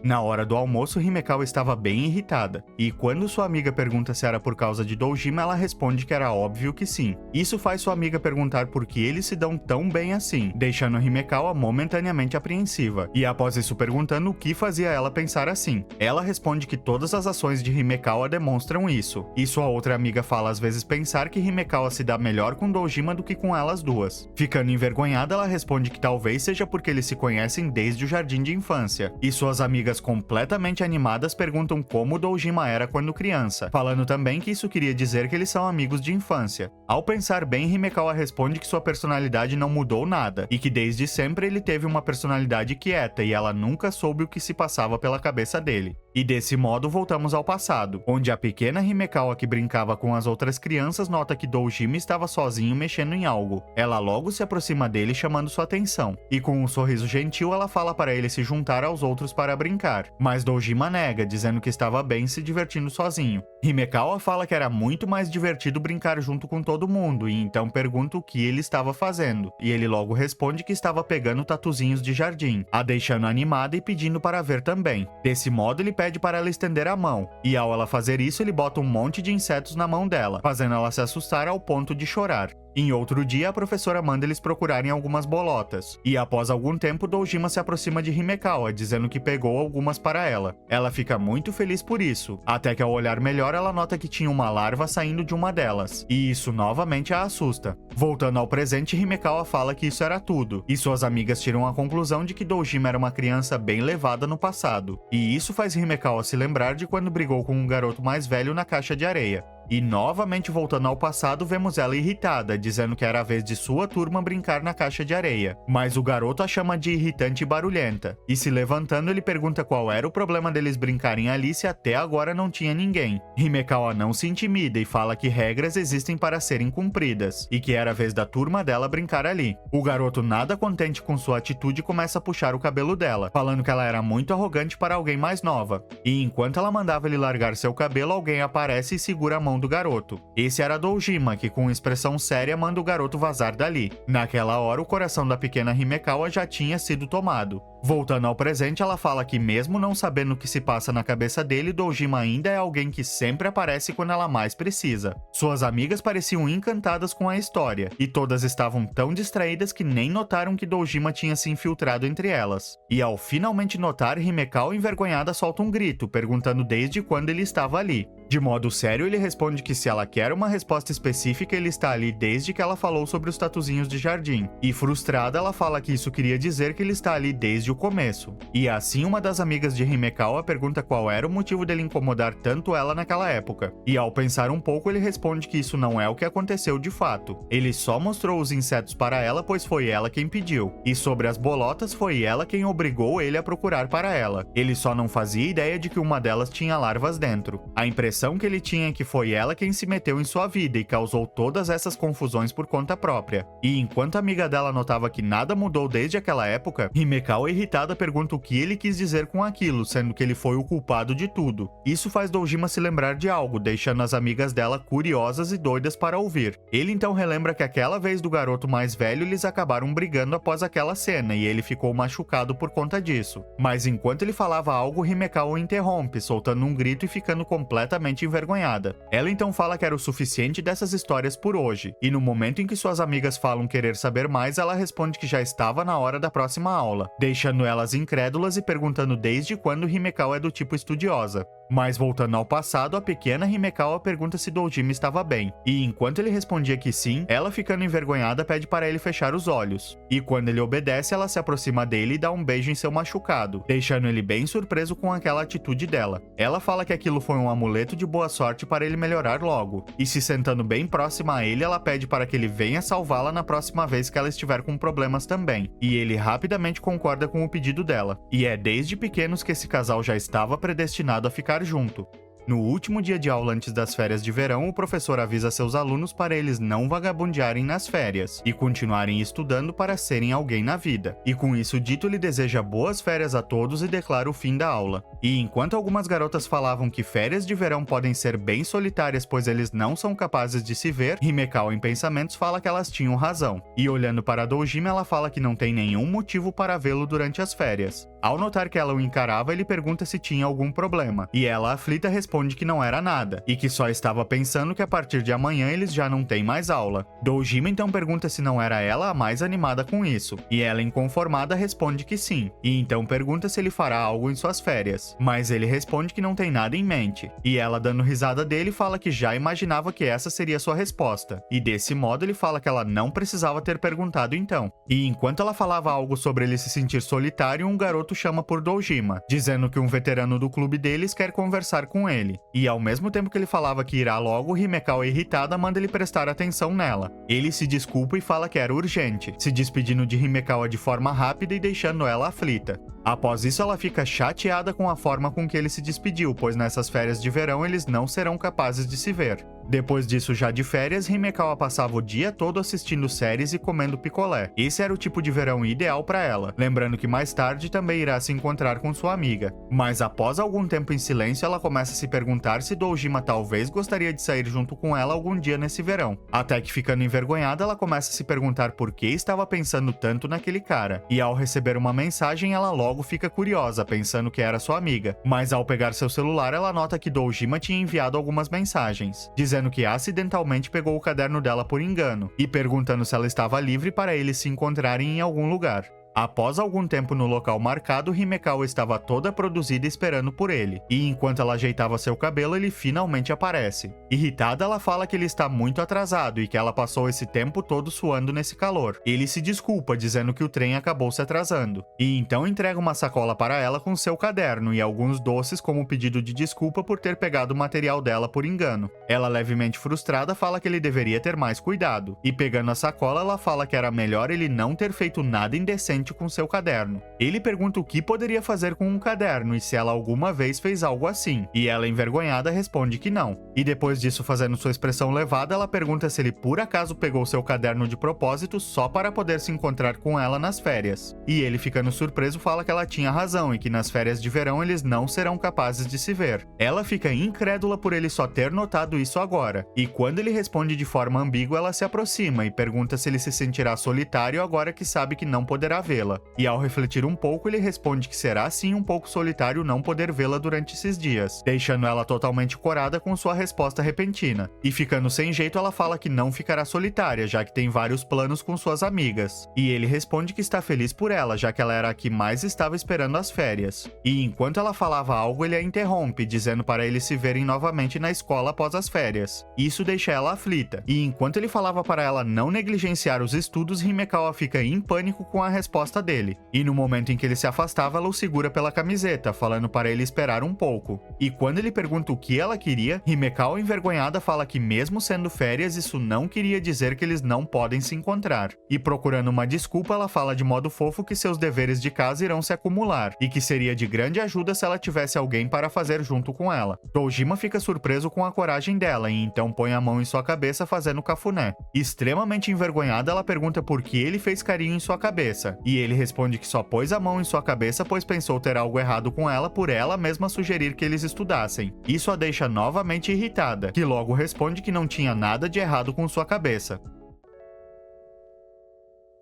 Speaker 1: Na hora do almoço, Himekawa estava bem irritada, e quando sua amiga pergunta se era por causa de Dojima, ela responde que era óbvio que sim. Isso faz sua amiga perguntar por que eles se dão tão bem assim, deixando Himekawa momentaneamente apreensiva, e após isso perguntando o que fazia ela pensar assim. Ela responde que todas as ações de Himekawa demonstram isso, e sua outra amiga fala às vezes pensar que Himekawa se dá melhor com Dojima do que com elas duas. Ficando envergonhada, ela responde que talvez seja porque eles se conhecem desde o jardim de infância, e suas amigas completamente animadas perguntam como Dojima era quando criança, falando também que isso queria dizer que eles são amigos de infância. Ao pensar bem, Himekawa responde que sua personalidade não mudou nada, e que desde sempre ele teve uma personalidade quieta e ela nunca soube o que se passava pela cabeça dele. E desse modo voltamos ao passado, onde a pequena Himekawa que brincava com as outras crianças nota que Dojima estava sozinho mexendo em algo. Ela logo se aproxima dele chamando sua atenção, e com um sorriso gentil ela fala para ele se juntar aos outros para brincar, mas Dojima nega, dizendo que estava bem se divertindo sozinho. Himekawa fala que era muito mais divertido brincar junto com todo mundo, e então pergunta o que ele estava fazendo, e ele logo responde que estava pegando tatuzinhos de jardim, a deixando animada e pedindo para ver também. Desse modo ele pede para ela estender a mão, e ao ela fazer isso ele bota um monte de insetos na mão dela, fazendo ela se assustar ao ponto de chorar. Em outro dia, a professora manda eles procurarem algumas bolotas, e após algum tempo, Dojima se aproxima de Himekawa, dizendo que pegou algumas para ela. Ela fica muito feliz por isso, até que ao olhar melhor ela nota que tinha uma larva saindo de uma delas, e isso novamente a assusta. Voltando ao presente, Himekawa fala que isso era tudo, e suas amigas tiram a conclusão de que Dojima era uma criança bem levada no passado, e isso faz Himekawa se lembrar de quando brigou com um garoto mais velho na caixa de areia. E novamente voltando ao passado, vemos ela irritada, dizendo que era a vez de sua turma brincar na caixa de areia. Mas o garoto a chama de irritante e barulhenta. E se levantando, ele pergunta qual era o problema deles brincarem ali se até agora não tinha ninguém. Himekawa não se intimida e fala que regras existem para serem cumpridas, e que era a vez da turma dela brincar ali. O garoto, nada contente com sua atitude, começa a puxar o cabelo dela, falando que ela era muito arrogante para alguém mais nova. E enquanto ela mandava ele largar seu cabelo, alguém aparece e segura a mão do garoto. Esse era Dojima, que com expressão séria manda o garoto vazar dali. Naquela hora, o coração da pequena Himekawa já tinha sido tomado. Voltando ao presente, ela fala que mesmo não sabendo o que se passa na cabeça dele, Dojima ainda é alguém que sempre aparece quando ela mais precisa. Suas amigas pareciam encantadas com a história, e todas estavam tão distraídas que nem notaram que Dojima tinha se infiltrado entre elas. E ao finalmente notar, Himekawa envergonhada solta um grito, perguntando desde quando ele estava ali. De modo sério, ele responde que se ela quer uma resposta específica, ele está ali desde que ela falou sobre os tatuzinhos de jardim. E frustrada, ela fala que isso queria dizer que ele está ali desde o começo. E assim, uma das amigas de Himekawa pergunta qual era o motivo dele incomodar tanto ela naquela época. E ao pensar um pouco, ele responde que isso não é o que aconteceu de fato. Ele só mostrou os insetos para ela, pois foi ela quem pediu. E sobre as bolotas, foi ela quem obrigou ele a procurar para ela. Ele só não fazia ideia de que uma delas tinha larvas dentro. A impressão que ele tinha é que foi ela quem se meteu em sua vida e causou todas essas confusões por conta própria. E enquanto a amiga dela notava que nada mudou desde aquela época, Himekawa, irritada, pergunta o que ele quis dizer com aquilo, sendo que ele foi o culpado de tudo. Isso faz Dojima se lembrar de algo, deixando as amigas dela curiosas e doidas para ouvir. Ele então relembra que aquela vez do garoto mais velho eles acabaram brigando após aquela cena e ele ficou machucado por conta disso. Mas enquanto ele falava algo, Himekawa o interrompe, soltando um grito e ficando completamente envergonhada. Ela então fala que era o suficiente dessas histórias por hoje, e no momento em que suas amigas falam querer saber mais, ela responde que já estava na hora da próxima aula, deixando elas incrédulas e perguntando desde quando Himekawa é do tipo estudiosa. Mas voltando ao passado, a pequena Himekawa pergunta se Dojima estava bem, e enquanto ele respondia que sim, ela, ficando envergonhada, pede para ele fechar os olhos. E quando ele obedece, ela se aproxima dele e dá um beijo em seu machucado, deixando ele bem surpreso com aquela atitude dela. Ela fala que aquilo foi um amuleto de boa sorte para ele melhorar logo, e se sentando bem próxima a ele, ela pede para que ele venha salvá-la na próxima vez que ela estiver com problemas também, e ele rapidamente concorda com o pedido dela. E é desde pequenos que esse casal já estava predestinado a ficar junto. No último dia de aula antes das férias de verão, o professor avisa seus alunos para eles não vagabundearem nas férias e continuarem estudando para serem alguém na vida. E com isso dito, ele deseja boas férias a todos e declara o fim da aula. E enquanto algumas garotas falavam que férias de verão podem ser bem solitárias pois eles não são capazes de se ver, Himekawa em pensamentos fala que elas tinham razão. E olhando para Dojima, ela fala que não tem nenhum motivo para vê-lo durante as férias. Ao notar que ela o encarava, ele pergunta se tinha algum problema, e ela, aflita, responde que não era nada, e que só estava pensando que a partir de amanhã eles já não têm mais aula. Dojima então pergunta se não era ela a mais animada com isso, e ela, inconformada, responde que sim, e então pergunta se ele fará algo em suas férias, mas ele responde que não tem nada em mente, e ela, dando risada dele, fala que já imaginava que essa seria sua resposta, e desse modo ele fala que ela não precisava ter perguntado então. E enquanto ela falava algo sobre ele se sentir solitário, um garoto chama por Dojima, dizendo que um veterano do clube deles quer conversar com ele. E ao mesmo tempo que ele falava que irá logo, Himekawa, irritada, manda ele prestar atenção nela. Ele se desculpa e fala que era urgente, se despedindo de Himekawa de forma rápida e deixando ela aflita. Após isso, ela fica chateada com a forma com que ele se despediu, pois nessas férias de verão eles não serão capazes de se ver. Depois disso, já de férias, Himekawa passava o dia todo assistindo séries e comendo picolé. Esse era o tipo de verão ideal para ela, lembrando que mais tarde também irá se encontrar com sua amiga. Mas após algum tempo em silêncio, ela começa a se perguntar se Dojima talvez gostaria de sair junto com ela algum dia nesse verão. Até que, ficando envergonhada, ela começa a se perguntar por que estava pensando tanto naquele cara. E ao receber uma mensagem, ela logo fica curiosa, pensando que era sua amiga. Mas ao pegar seu celular, ela nota que Dojima tinha enviado algumas mensagens, dizendo que acidentalmente pegou o caderno dela por engano, e perguntando se ela estava livre para eles se encontrarem em algum lugar. Após algum tempo no local marcado, Himekawa estava toda produzida esperando por ele, e enquanto ela ajeitava seu cabelo, ele finalmente aparece. Irritada, ela fala que ele está muito atrasado e que ela passou esse tempo todo suando nesse calor. Ele se desculpa, dizendo que o trem acabou se atrasando, e então entrega uma sacola para ela com seu caderno e alguns doces como pedido de desculpa por ter pegado o material dela por engano. Ela, levemente frustrada, fala que ele deveria ter mais cuidado, e pegando a sacola, ela fala que era melhor ele não ter feito nada indecente com seu caderno. Ele pergunta o que poderia fazer com um caderno e se ela alguma vez fez algo assim, e ela, envergonhada, responde que não. E depois disso, fazendo sua expressão levada, ela pergunta se ele por acaso pegou seu caderno de propósito só para poder se encontrar com ela nas férias. E ele, ficando surpreso, fala que ela tinha razão e que nas férias de verão eles não serão capazes de se ver. Ela fica incrédula por ele só ter notado isso agora, e quando ele responde de forma ambígua, ela se aproxima e pergunta se ele se sentirá solitário agora que sabe que não poderá vê-lo. vê-la. E ao refletir um pouco, ele responde que será sim um pouco solitário não poder vê-la durante esses dias, deixando ela totalmente corada com sua resposta repentina. E ficando sem jeito, ela fala que não ficará solitária, já que tem vários planos com suas amigas. E ele responde que está feliz por ela, já que ela era a que mais estava esperando as férias. E enquanto ela falava algo, ele a interrompe, dizendo para eles se verem novamente na escola após as férias. Isso deixa ela aflita. E enquanto ele falava para ela não negligenciar os estudos, Himekawa fica em pânico com a resposta dele. E no momento em que ele se afastava, ela o segura pela camiseta, falando para ele esperar um pouco. E quando ele pergunta o que ela queria, Himekawa envergonhada fala que mesmo sendo férias, isso não queria dizer que eles não podem se encontrar. E procurando uma desculpa, ela fala de modo fofo que seus deveres de casa irão se acumular, e que seria de grande ajuda se ela tivesse alguém para fazer junto com ela. Dojima fica surpreso com a coragem dela, e então põe a mão em sua cabeça fazendo cafuné. Extremamente envergonhada, ela pergunta por que ele fez carinho em sua cabeça, e ele responde que só pôs a mão em sua cabeça pois pensou ter algo errado com ela por ela mesma sugerir que eles estudassem. Isso a deixa novamente irritada, que logo responde que não tinha nada de errado com sua cabeça.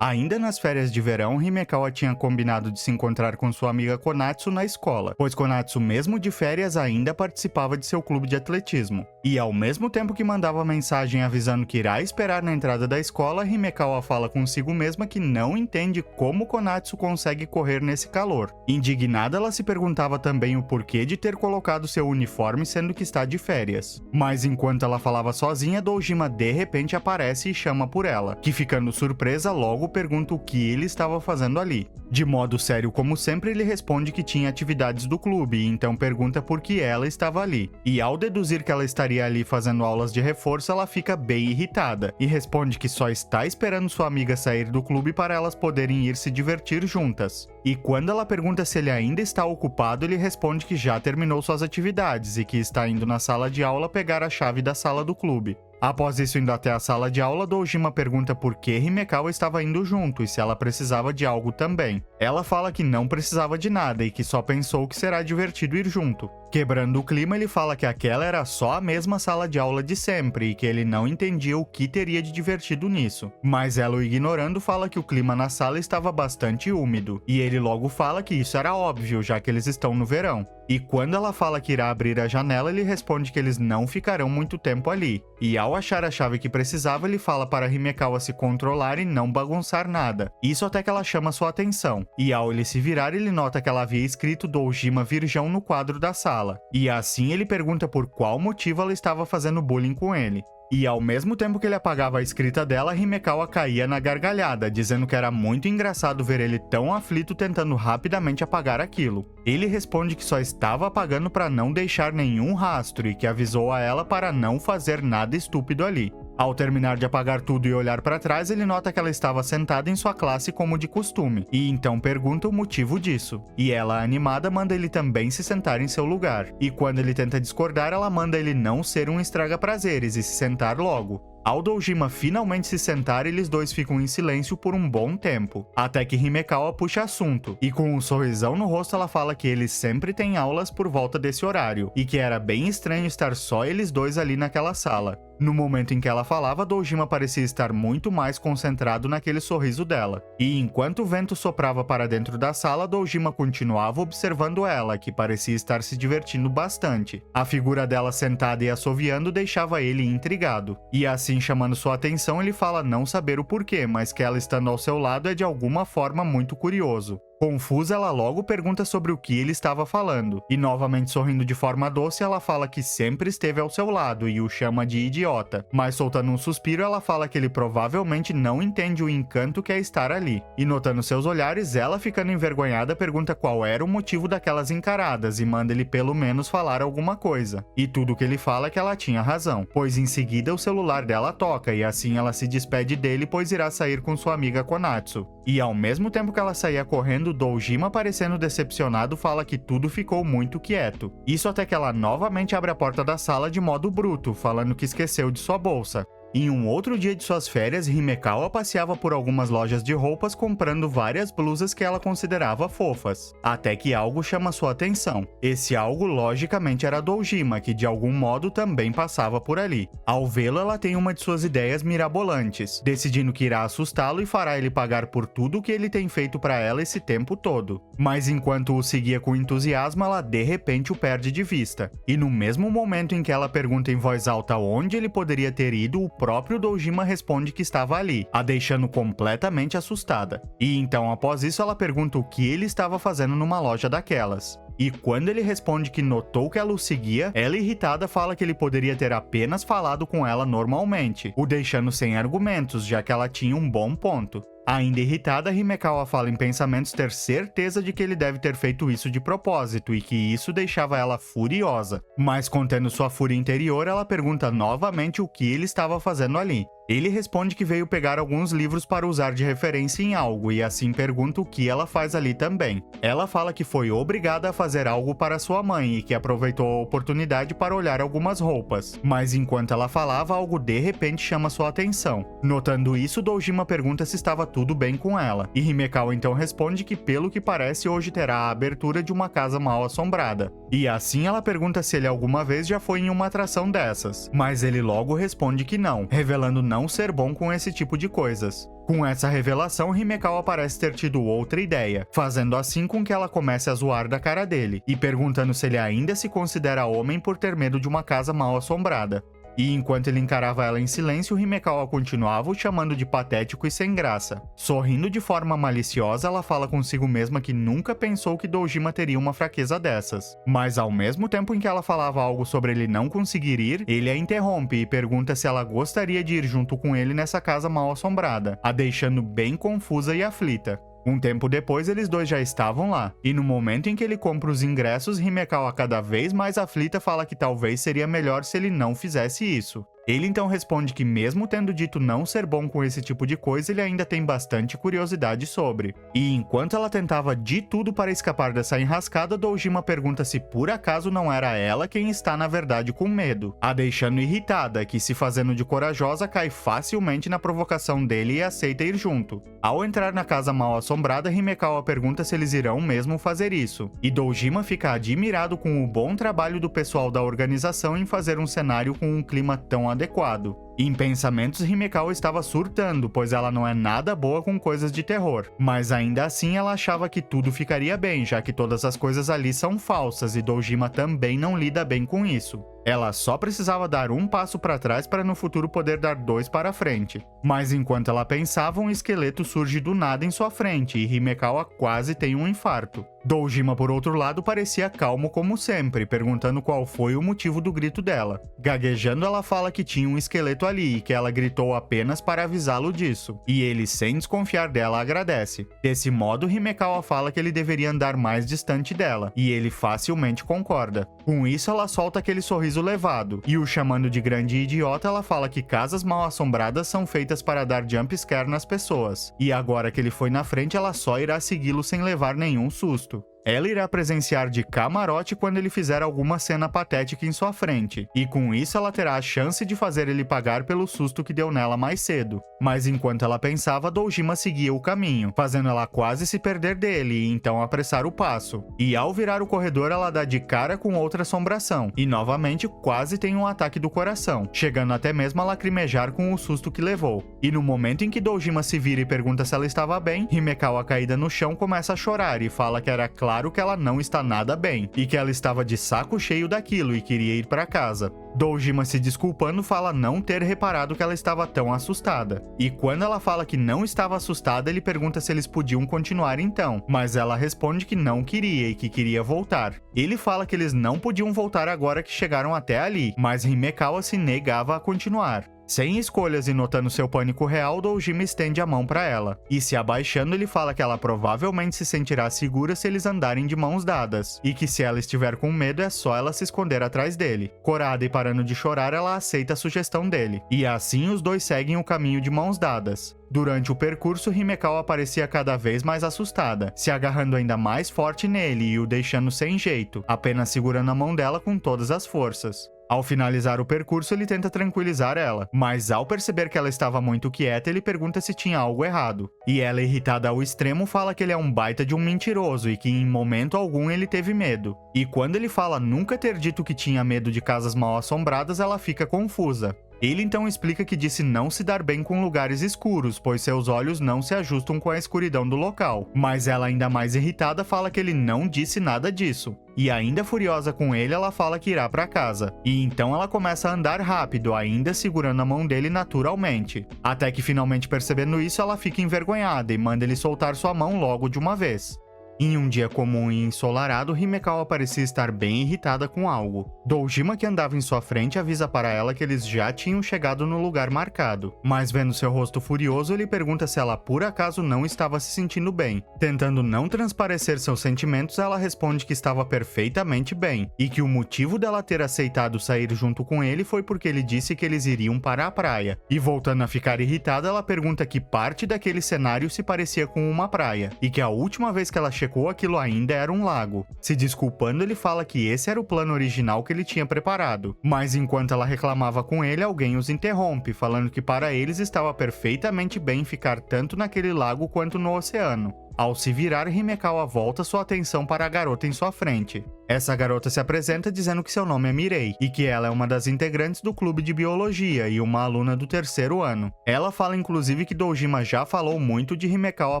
Speaker 1: Ainda nas férias de verão, Himekawa tinha combinado de se encontrar com sua amiga Konatsu na escola, pois Konatsu, mesmo de férias, ainda participava de seu clube de atletismo. E ao mesmo tempo que mandava mensagem avisando que irá esperar na entrada da escola, Himekawa fala consigo mesma que não entende como Konatsu consegue correr nesse calor. Indignada, ela se perguntava também o porquê de ter colocado seu uniforme sendo que está de férias. Mas enquanto ela falava sozinha, Dojima de repente aparece e chama por ela, que ficando surpresa logo pergunta o que ele estava fazendo ali. De modo sério como sempre, ele responde que tinha atividades do clube e então pergunta por que ela estava ali. E ao deduzir que ela estaria ali fazendo aulas de reforço, ela fica bem irritada e responde que só está esperando sua amiga sair do clube para elas poderem ir se divertir juntas. E quando ela pergunta se ele ainda está ocupado, ele responde que já terminou suas atividades e que está indo na sala de aula pegar a chave da sala do clube. Após isso, indo até a sala de aula, Dojima pergunta por que Himekawa estava indo junto e se ela precisava de algo também. Ela fala que não precisava de nada e que só pensou que será divertido ir junto. Quebrando o clima, ele fala que aquela era só a mesma sala de aula de sempre e que ele não entendia o que teria de divertido nisso. Mas ela, o ignorando, fala que o clima na sala estava bastante úmido, e ele logo fala que isso era óbvio, já que eles estão no verão. E quando ela fala que irá abrir a janela, ele responde que eles não ficarão muito tempo ali. E ao achar a chave que precisava, ele fala para Himekawa se controlar e não bagunçar nada. Isso até que ela chama sua atenção. E ao ele se virar, ele nota que ela havia escrito Dojima Virgão no quadro da sala. E assim ele pergunta por qual motivo ela estava fazendo bullying com ele. E ao mesmo tempo que ele apagava a escrita dela, Himekawa caía na gargalhada, dizendo que era muito engraçado ver ele tão aflito tentando rapidamente apagar aquilo. Ele responde que só estava apagando para não deixar nenhum rastro e que avisou a ela para não fazer nada estúpido ali. Ao terminar de apagar tudo e olhar para trás, ele nota que ela estava sentada em sua classe como de costume, e então pergunta o motivo disso. E ela, animada, manda ele também se sentar em seu lugar. E quando ele tenta discordar, ela manda ele não ser um estraga-prazeres e se sentar logo. Ao Dojima finalmente se sentar, eles dois ficam em silêncio por um bom tempo, até que Himekawa puxa assunto, e com um sorrisão no rosto ela fala que eles sempre têm aulas por volta desse horário, e que era bem estranho estar só eles dois ali naquela sala. No momento em que ela falava, Dojima parecia estar muito mais concentrado naquele sorriso dela. E enquanto o vento soprava para dentro da sala, Dojima continuava observando ela, que parecia estar se divertindo bastante. A figura dela sentada e assoviando deixava ele intrigado. E assim, chamando sua atenção, ele fala não saber o porquê, mas que ela estando ao seu lado é de alguma forma muito curioso. Confusa, ela logo pergunta sobre o que ele estava falando, e novamente sorrindo de forma doce, ela fala que sempre esteve ao seu lado e o chama de idiota, mas soltando um suspiro, ela fala que ele provavelmente não entende o encanto que é estar ali, e notando seus olhares, ela ficando envergonhada pergunta qual era o motivo daquelas encaradas e manda ele pelo menos falar alguma coisa, e tudo que ele fala é que ela tinha razão, pois em seguida o celular dela toca e assim ela se despede dele pois irá sair com sua amiga Konatsu, e ao mesmo tempo que ela saía correndo, Dojima, parecendo decepcionado, fala que tudo ficou muito quieto. Isso até que ela novamente abre a porta da sala de modo bruto, falando que esqueceu de sua bolsa. Em um outro dia de suas férias, Himekawa passeava por algumas lojas de roupas comprando várias blusas que ela considerava fofas, até que algo chama sua atenção. Esse algo logicamente era Dojima, que de algum modo também passava por ali. Ao vê-lo, ela tem uma de suas ideias mirabolantes, decidindo que irá assustá-lo e fará ele pagar por tudo o que ele tem feito para ela esse tempo todo. Mas enquanto o seguia com entusiasmo, ela de repente o perde de vista. E no mesmo momento em que ela pergunta em voz alta onde ele poderia ter ido, o próprio Dojima responde que estava ali, a deixando completamente assustada. E então, após isso, ela pergunta o que ele estava fazendo numa loja daquelas. E quando ele responde que notou que ela o seguia, ela irritada fala que ele poderia ter apenas falado com ela normalmente, o deixando sem argumentos, já que ela tinha um bom ponto. Ainda irritada, Himekawa fala em pensamentos ter certeza de que ele deve ter feito isso de propósito e que isso deixava ela furiosa. Mas contendo sua fúria interior, ela pergunta novamente o que ele estava fazendo ali. Ele responde que veio pegar alguns livros para usar de referência em algo e assim pergunta o que ela faz ali também. Ela fala que foi obrigada a fazer algo para sua mãe e que aproveitou a oportunidade para olhar algumas roupas. Mas enquanto ela falava, algo de repente chama sua atenção. Notando isso, Dojima pergunta se estava tudo bem com ela. E Himekawa então responde que pelo que parece hoje terá a abertura de uma casa mal assombrada. E assim ela pergunta se ele alguma vez já foi em uma atração dessas. Mas ele logo responde que não, revelando não ser bom com esse tipo de coisas. Com essa revelação, Himekawa parece ter tido outra ideia, fazendo assim com que ela comece a zoar da cara dele, e perguntando se ele ainda se considera homem por ter medo de uma casa mal assombrada. E enquanto ele encarava ela em silêncio, Himekawa continuava o chamando de patético e sem graça. Sorrindo de forma maliciosa, ela fala consigo mesma que nunca pensou que Dojima teria uma fraqueza dessas. Mas ao mesmo tempo em que ela falava algo sobre ele não conseguir ir, ele a interrompe e pergunta se ela gostaria de ir junto com ele nessa casa mal assombrada, a deixando bem confusa e aflita. Um tempo depois, eles dois já estavam lá, e no momento em que ele compra os ingressos, Himekawa, cada vez mais aflita, fala que talvez seria melhor se ele não fizesse isso. Ele então responde que mesmo tendo dito não ser bom com esse tipo de coisa, ele ainda tem bastante curiosidade sobre. E enquanto ela tentava de tudo para escapar dessa enrascada, Dojima pergunta se por acaso não era ela quem está na verdade com medo, a deixando irritada, que se fazendo de corajosa cai facilmente na provocação dele e aceita ir junto. Ao entrar na casa mal assombrada, Himekawa pergunta se eles irão mesmo fazer isso, e Dojima fica admirado com o bom trabalho do pessoal da organização em fazer um cenário com um clima tão adequado. Em pensamentos, Himekawa estava surtando, pois ela não é nada boa com coisas de terror. Mas ainda assim, ela achava que tudo ficaria bem, já que todas as coisas ali são falsas e Dojima também não lida bem com isso. Ela só precisava dar um passo para trás para no futuro poder dar dois para frente. Mas enquanto ela pensava, um esqueleto surge do nada em sua frente e Himekawa quase tem um infarto. Dojima, por outro lado, parecia calmo como sempre, perguntando qual foi o motivo do grito dela. Gaguejando, ela fala que tinha um esqueleto ali e que ela gritou apenas para avisá-lo disso. E ele, sem desconfiar dela, agradece. Desse modo, Himekawa fala que ele deveria andar mais distante dela, e ele facilmente concorda. Com isso, ela solta aquele sorriso levado, e o chamando de grande idiota, ela fala que casas mal assombradas são feitas para dar jumpscare nas pessoas. E agora que ele foi na frente, ela só irá segui-lo sem levar nenhum susto. Ela irá presenciar de camarote quando ele fizer alguma cena patética em sua frente, e com isso ela terá a chance de fazer ele pagar pelo susto que deu nela mais cedo. Mas enquanto ela pensava, Dojima seguia o caminho, fazendo ela quase se perder dele e então apressar o passo. E ao virar o corredor, ela dá de cara com outra assombração, e novamente quase tem um ataque do coração, chegando até mesmo a lacrimejar com o susto que levou. E no momento em que Dojima se vira e pergunta se ela estava bem, Himekawa, caída no chão, começa a chorar e fala que era claro que ela não está nada bem, e que ela estava de saco cheio daquilo e queria ir para casa. Dojima, se desculpando, fala não ter reparado que ela estava tão assustada. E quando ela fala que não estava assustada, ele pergunta se eles podiam continuar então, mas ela responde que não queria e que queria voltar. Ele fala que eles não podiam voltar agora que chegaram até ali, mas Himekawa se negava a continuar. Sem escolhas e notando seu pânico real, Dojima estende a mão para ela. E se abaixando, ele fala que ela provavelmente se sentirá segura se eles andarem de mãos dadas, e que se ela estiver com medo é só ela se esconder atrás dele. Corada e parando de chorar, ela aceita a sugestão dele. E assim os dois seguem o caminho de mãos dadas. Durante o percurso, Himekawa parecia cada vez mais assustada, se agarrando ainda mais forte nele e o deixando sem jeito, apenas segurando a mão dela com todas as forças. Ao finalizar o percurso, ele tenta tranquilizar ela, mas ao perceber que ela estava muito quieta, ele pergunta se tinha algo errado. E ela, irritada ao extremo, fala que ele é um baita de um mentiroso e que em momento algum ele teve medo. E quando ele fala nunca ter dito que tinha medo de casas mal assombradas, ela fica confusa. Ele então explica que disse não se dar bem com lugares escuros, pois seus olhos não se ajustam com a escuridão do local. Mas ela, ainda mais irritada, fala que ele não disse nada disso. E ainda furiosa com ele, ela fala que irá para casa. E então ela começa a andar rápido, ainda segurando a mão dele naturalmente. Até que finalmente percebendo isso, ela fica envergonhada e manda ele soltar sua mão logo de uma vez. Em um dia comum e ensolarado, Himekawa parecia estar bem irritada com algo. Dojima, que andava em sua frente, avisa para ela que eles já tinham chegado no lugar marcado. Mas vendo seu rosto furioso, ele pergunta se ela por acaso não estava se sentindo bem. Tentando não transparecer seus sentimentos, ela responde que estava perfeitamente bem, e que o motivo dela ter aceitado sair junto com ele foi porque ele disse que eles iriam para a praia. E voltando a ficar irritada, ela pergunta que parte daquele cenário se parecia com uma praia, e que a última vez que ela chegou aquilo ainda era um lago. Se desculpando, ele fala que esse era o plano original que ele tinha preparado. Mas enquanto ela reclamava com ele, alguém os interrompe, falando que para eles estava perfeitamente bem ficar tanto naquele lago quanto no oceano. Ao se virar, Himekawa volta sua atenção para a garota em sua frente. Essa garota se apresenta dizendo que seu nome é Mirei, e que ela é uma das integrantes do clube de biologia e uma aluna do 3º ano. Ela fala inclusive que Dojima já falou muito de Himekawa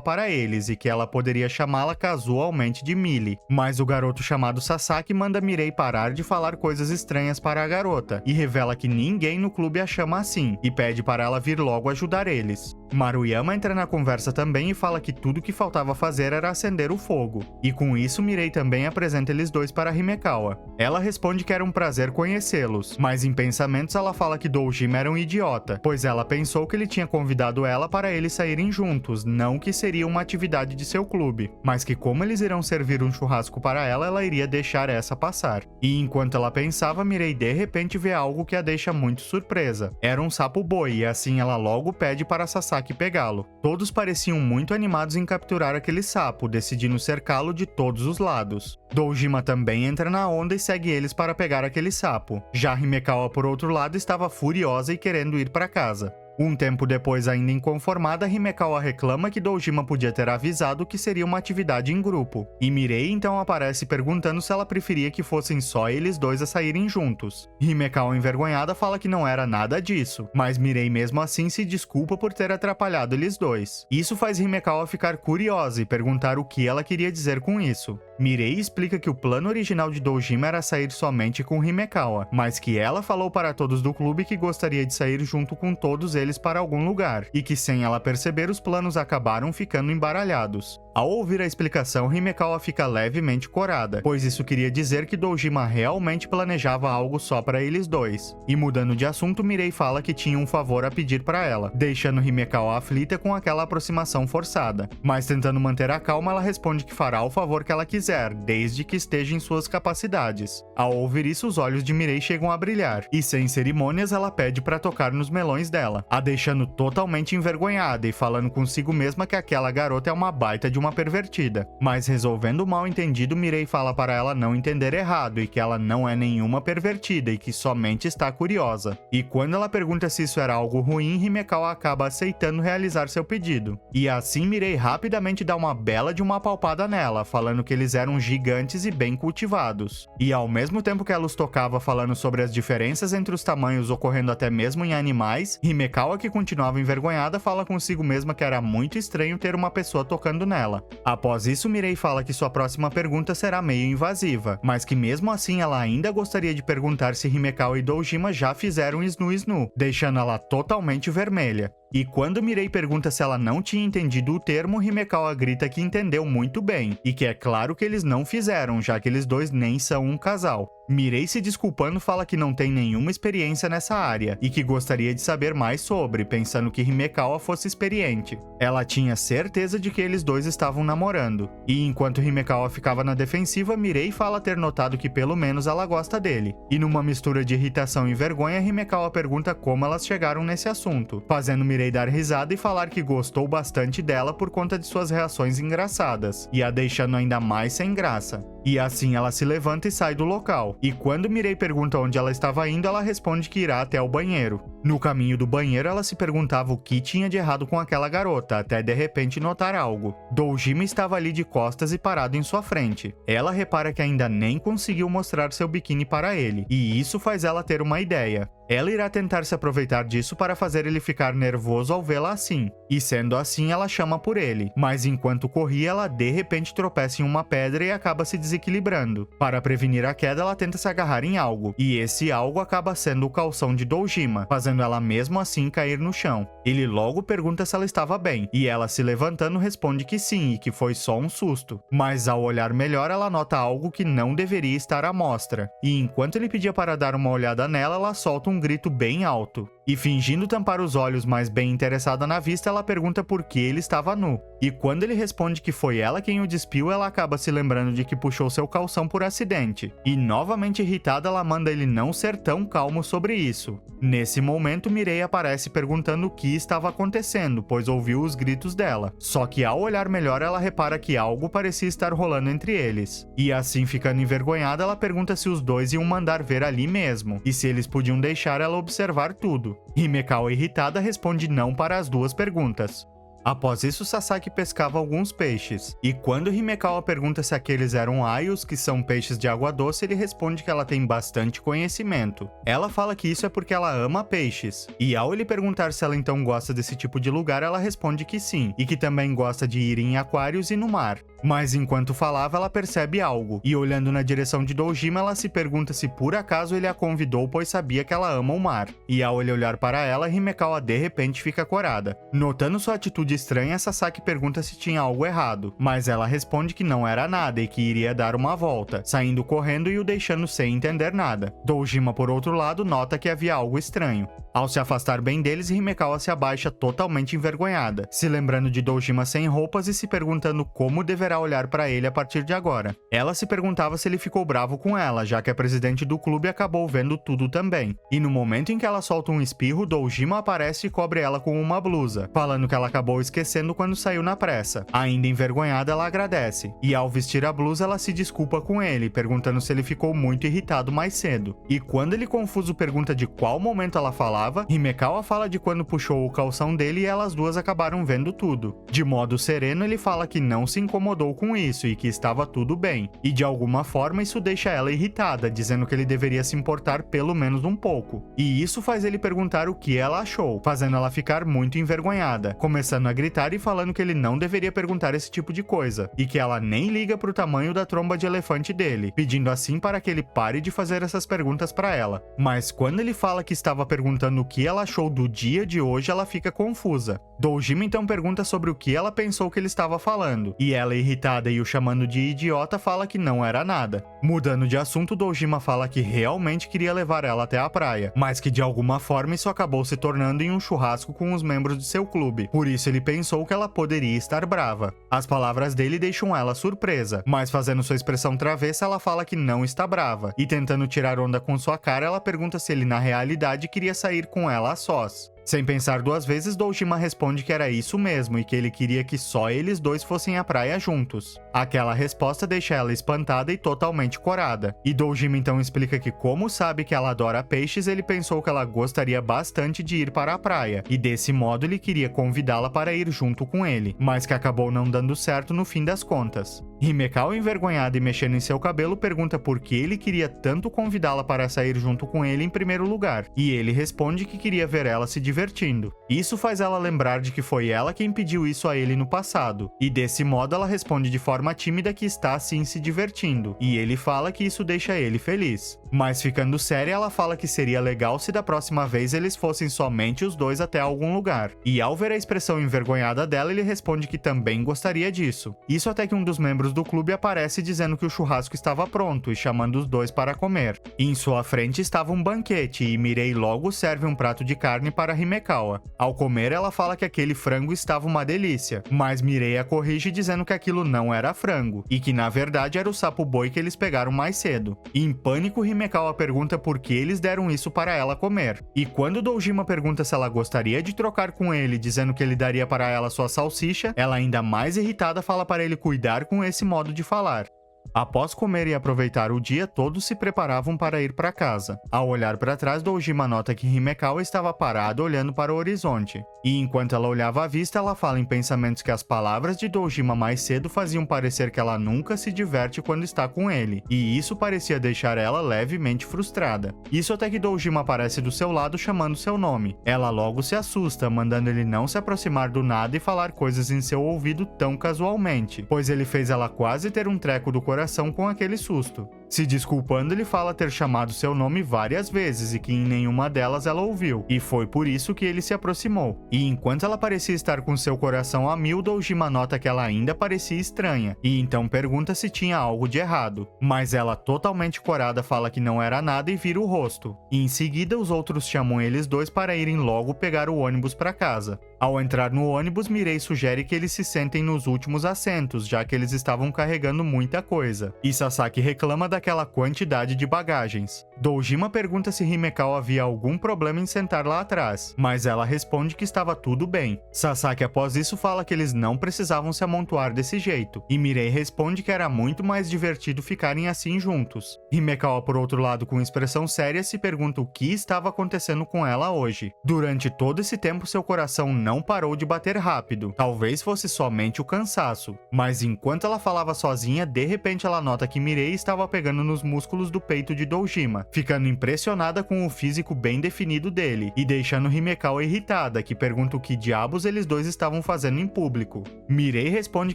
Speaker 1: para eles, e que ela poderia chamá-la casualmente de Mili. Mas o garoto chamado Sasaki manda Mirei parar de falar coisas estranhas para a garota, e revela que ninguém no clube a chama assim, e pede para ela vir logo ajudar eles. Maruyama entra na conversa também e fala que tudo que faltava fazer era acender o fogo. E com isso, Mirei também apresenta eles dois para Himekawa. Ela responde que era um prazer conhecê-los, mas em pensamentos ela fala que Dojima era um idiota, pois ela pensou que ele tinha convidado ela para eles saírem juntos, não que seria uma atividade de seu clube, mas que como eles irão servir um churrasco para ela, ela iria deixar essa passar. E enquanto ela pensava, Mirei de repente vê algo que a deixa muito surpresa. Era um sapo-boi e assim ela logo pede para Sasaki pegá-lo. Todos pareciam muito animados em capturar aquele sapo, decidindo cercá-lo de todos os lados. Dojima também entra na onda e segue eles para pegar aquele sapo. Já Himekawa, por outro lado, estava furiosa e querendo ir para casa. Um tempo depois, ainda inconformada, Himekawa reclama que Dojima podia ter avisado que seria uma atividade em grupo. E Mirei então aparece perguntando se ela preferia que fossem só eles dois a saírem juntos. Himekawa, envergonhada, fala que não era nada disso, mas Mirei mesmo assim se desculpa por ter atrapalhado eles dois. Isso faz Himekawa ficar curiosa e perguntar o que ela queria dizer com isso. Mirei explica que o plano original de Dojima era sair somente com Himekawa, mas que ela falou para todos do clube que gostaria de sair junto com todos eles para algum lugar, e que sem ela perceber os planos acabaram ficando embaralhados. Ao ouvir a explicação, Himekawa fica levemente corada, pois isso queria dizer que Dojima realmente planejava algo só para eles dois. E mudando de assunto, Mirei fala que tinha um favor a pedir para ela, deixando Himekawa aflita com aquela aproximação forçada. Mas tentando manter a calma, ela responde que fará o favor que ela quiser, desde que esteja em suas capacidades. Ao ouvir isso, os olhos de Mirei chegam a brilhar, e sem cerimônias ela pede para tocar nos melões dela, a deixando totalmente envergonhada e falando consigo mesma que aquela garota é uma baita de uma pervertida. Mas resolvendo o mal entendido, Mirei fala para ela não entender errado e que ela não é nenhuma pervertida e que somente está curiosa. E quando ela pergunta se isso era algo ruim, Himekawa acaba aceitando realizar seu pedido. E assim Mirei rapidamente dá uma bela de uma palpada nela, falando que eles eram gigantes e bem cultivados. E ao mesmo tempo que ela os tocava falando sobre as diferenças entre os tamanhos ocorrendo até mesmo em animais, Himekawa, que continuava envergonhada, fala consigo mesma que era muito estranho ter uma pessoa tocando nela. Após isso, Mirei fala que sua próxima pergunta será meio invasiva, mas que mesmo assim ela ainda gostaria de perguntar se Himekawa e Dojima já fizeram Snu-Snu, deixando ela totalmente vermelha. E quando Mirei pergunta se ela não tinha entendido o termo, Himekawa grita que entendeu muito bem, e que é claro que eles não fizeram, já que eles dois nem são um casal. Mirei, se desculpando, fala que não tem nenhuma experiência nessa área, e que gostaria de saber mais sobre, pensando que Himekawa fosse experiente. Ela tinha certeza de que eles dois estavam namorando. E enquanto Himekawa ficava na defensiva, Mirei fala ter notado que pelo menos ela gosta dele. E numa mistura de irritação e vergonha, Himekawa pergunta como elas chegaram nesse assunto, fazendo Mirei dar risada e falar que gostou bastante dela por conta de suas reações engraçadas, e a deixando ainda mais sem graça. E assim ela se levanta e sai do local. E quando Mirei pergunta onde ela estava indo, ela responde que irá até o banheiro. No caminho do banheiro, ela se perguntava o que tinha de errado com aquela garota, até de repente notar algo. Doujima estava ali de costas e parado em sua frente. Ela repara que ainda nem conseguiu mostrar seu biquíni para ele, e isso faz ela ter uma ideia. Ela irá tentar se aproveitar disso para fazer ele ficar nervoso ao vê-la assim. E sendo assim, ela chama por ele. Mas enquanto corria, ela de repente tropeça em uma pedra e acaba se desequilibrando. Para prevenir a queda, ela tenta se agarrar em algo. E esse algo acaba sendo o calção de Doujima, fazendo ela mesmo assim cair no chão. Ele logo pergunta se ela estava bem. E ela, se levantando, responde que sim e que foi só um susto. Mas ao olhar melhor, ela nota algo que não deveria estar à mostra. E enquanto ele pedia para dar uma olhada nela, ela solta um grito bem alto. E fingindo tampar os olhos, mas bem interessada na vista, ela pergunta por que ele estava nu. E quando ele responde que foi ela quem o despiu, ela acaba se lembrando de que puxou seu calção por acidente. E novamente irritada, ela manda ele não ser tão calmo sobre isso. Nesse momento, Mirei aparece perguntando o que estava acontecendo, pois ouviu os gritos dela. Só que ao olhar melhor, ela repara que algo parecia estar rolando entre eles. E assim, ficando envergonhada, ela pergunta se os dois iam mandar ver ali mesmo, e se eles podiam deixar ela observar tudo. Himekawa, irritada, responde não para as duas perguntas. Após isso, Sasaki pescava alguns peixes, e quando Himekawa pergunta se aqueles eram aios, que são peixes de água doce, ele responde que ela tem bastante conhecimento. Ela fala que isso é porque ela ama peixes, e ao ele perguntar se ela então gosta desse tipo de lugar, ela responde que sim, e que também gosta de ir em aquários e no mar. Mas enquanto falava, ela percebe algo, e olhando na direção de Doujima, ela se pergunta se por acaso ele a convidou, pois sabia que ela ama o mar. E ao ele olhar para ela, Himekawa de repente fica corada. Notando sua atitude estranha, Sasaki pergunta se tinha algo errado, mas ela responde que não era nada e que iria dar uma volta, saindo correndo e o deixando sem entender nada. Doujima, por outro lado, nota que havia algo estranho. Ao se afastar bem deles, Himekawa se abaixa totalmente envergonhada, se lembrando de Doujima sem roupas e se perguntando como deverá olhar para ele a partir de agora. Ela se perguntava se ele ficou bravo com ela, já que a presidente do clube acabou vendo tudo também. E no momento em que ela solta um espirro, Doujima aparece e cobre ela com uma blusa, falando que ela acabou esquecendo quando saiu na pressa. Ainda envergonhada, ela agradece. E ao vestir a blusa, ela se desculpa com ele, perguntando se ele ficou muito irritado mais cedo. E quando ele confuso pergunta de qual momento ela falava, Himekawa fala de quando puxou o calção dele e elas duas acabaram vendo tudo. De modo sereno, ele fala que não se incomodou com isso e que estava tudo bem. E de alguma forma isso deixa ela irritada, dizendo que ele deveria se importar pelo menos um pouco. E isso faz ele perguntar o que ela achou, fazendo ela ficar muito envergonhada, começando a gritar e falando que ele não deveria perguntar esse tipo de coisa, e que ela nem liga pro tamanho da tromba de elefante dele, pedindo assim para que ele pare de fazer essas perguntas para ela. Mas quando ele fala que estava perguntando o que ela achou do dia de hoje, ela fica confusa. Doujima então pergunta sobre o que ela pensou que ele estava falando, e ela, irritada e o chamando de idiota, fala que não era nada. Mudando de assunto, Doujima fala que realmente queria levar ela até a praia, mas que de alguma forma isso acabou se tornando em um churrasco com os membros de seu clube, por isso ele pensou que ela poderia estar brava. As palavras dele deixam ela surpresa, mas fazendo sua expressão travessa, ela fala que não está brava, e tentando tirar onda com sua cara, ela pergunta se ele na realidade queria sair com ela a sós. Sem pensar duas vezes, Doujima responde que era isso mesmo e que ele queria que só eles dois fossem à praia juntos. Aquela resposta deixa ela espantada e totalmente corada. E Doujima então explica que, como sabe que ela adora peixes, ele pensou que ela gostaria bastante de ir para a praia, e desse modo ele queria convidá-la para ir junto com ele, mas que acabou não dando certo no fim das contas. Himekawa, envergonhada e mexendo em seu cabelo, pergunta por que ele queria tanto convidá-la para sair junto com ele em primeiro lugar, e ele responde que queria ver ela se divertindo. Isso faz ela lembrar de que foi ela quem pediu isso a ele no passado, e desse modo ela responde de forma tímida que está sim se divertindo, e ele fala que isso deixa ele feliz. Mas ficando séria, ela fala que seria legal se da próxima vez eles fossem somente os dois até algum lugar, e ao ver a expressão envergonhada dela, ele responde que também gostaria disso. Isso até que um dos membros do clube aparece dizendo que o churrasco estava pronto e chamando os dois para comer. Em sua frente estava um banquete e Mirei logo serve um prato de carne para Himekawa. Ao comer, ela fala que aquele frango estava uma delícia, mas Mirei a corrige dizendo que aquilo não era frango, e que na verdade era o sapo-boi que eles pegaram mais cedo. Em pânico, Himekawa pergunta por que eles deram isso para ela comer. E quando Doujima pergunta se ela gostaria de trocar com ele, dizendo que ele daria para ela sua salsicha, ela, ainda mais irritada, fala para ele cuidar com esse modo de falar. Após comer e aproveitar o dia, todos se preparavam para ir para casa. Ao olhar para trás, Dojima nota que Himekawa estava parada olhando para o horizonte. E enquanto ela olhava à vista, ela fala em pensamentos que as palavras de Dojima mais cedo faziam parecer que ela nunca se diverte quando está com ele, e isso parecia deixar ela levemente frustrada. Isso até que Dojima aparece do seu lado chamando seu nome. Ela logo se assusta, mandando ele não se aproximar do nada e falar coisas em seu ouvido tão casualmente, pois ele fez ela quase ter um treco do coração com aquele susto. Se desculpando, ele fala ter chamado seu nome várias vezes e que em nenhuma delas ela ouviu, e foi por isso que ele se aproximou. E enquanto ela parecia estar com seu coração a mil, Dojima nota que ela ainda parecia estranha, e então pergunta se tinha algo de errado. Mas ela, totalmente corada, fala que não era nada e vira o rosto. E em seguida, os outros chamam eles dois para irem logo pegar o ônibus para casa. Ao entrar no ônibus, Mirei sugere que eles se sentem nos últimos assentos, já que eles estavam carregando muita coisa. E Sasaki reclama daquela quantidade de bagagens. Dojima pergunta se Himekawa havia algum problema em sentar lá atrás, mas ela responde que estava tudo bem. Sasaki após isso fala que eles não precisavam se amontoar desse jeito, e Mirei responde que era muito mais divertido ficarem assim juntos. Himekawa, por outro lado, com expressão séria, se pergunta o que estava acontecendo com ela hoje. Durante todo esse tempo, seu coração não parou de bater rápido. Talvez fosse somente o cansaço. Mas enquanto ela falava sozinha, de repente ela nota que Mirei estava pegando nos músculos do peito de Dojima, ficando impressionada com o físico bem definido dele, e deixando Himekawa irritada, que pergunta o que diabos eles dois estavam fazendo em público. Mirei responde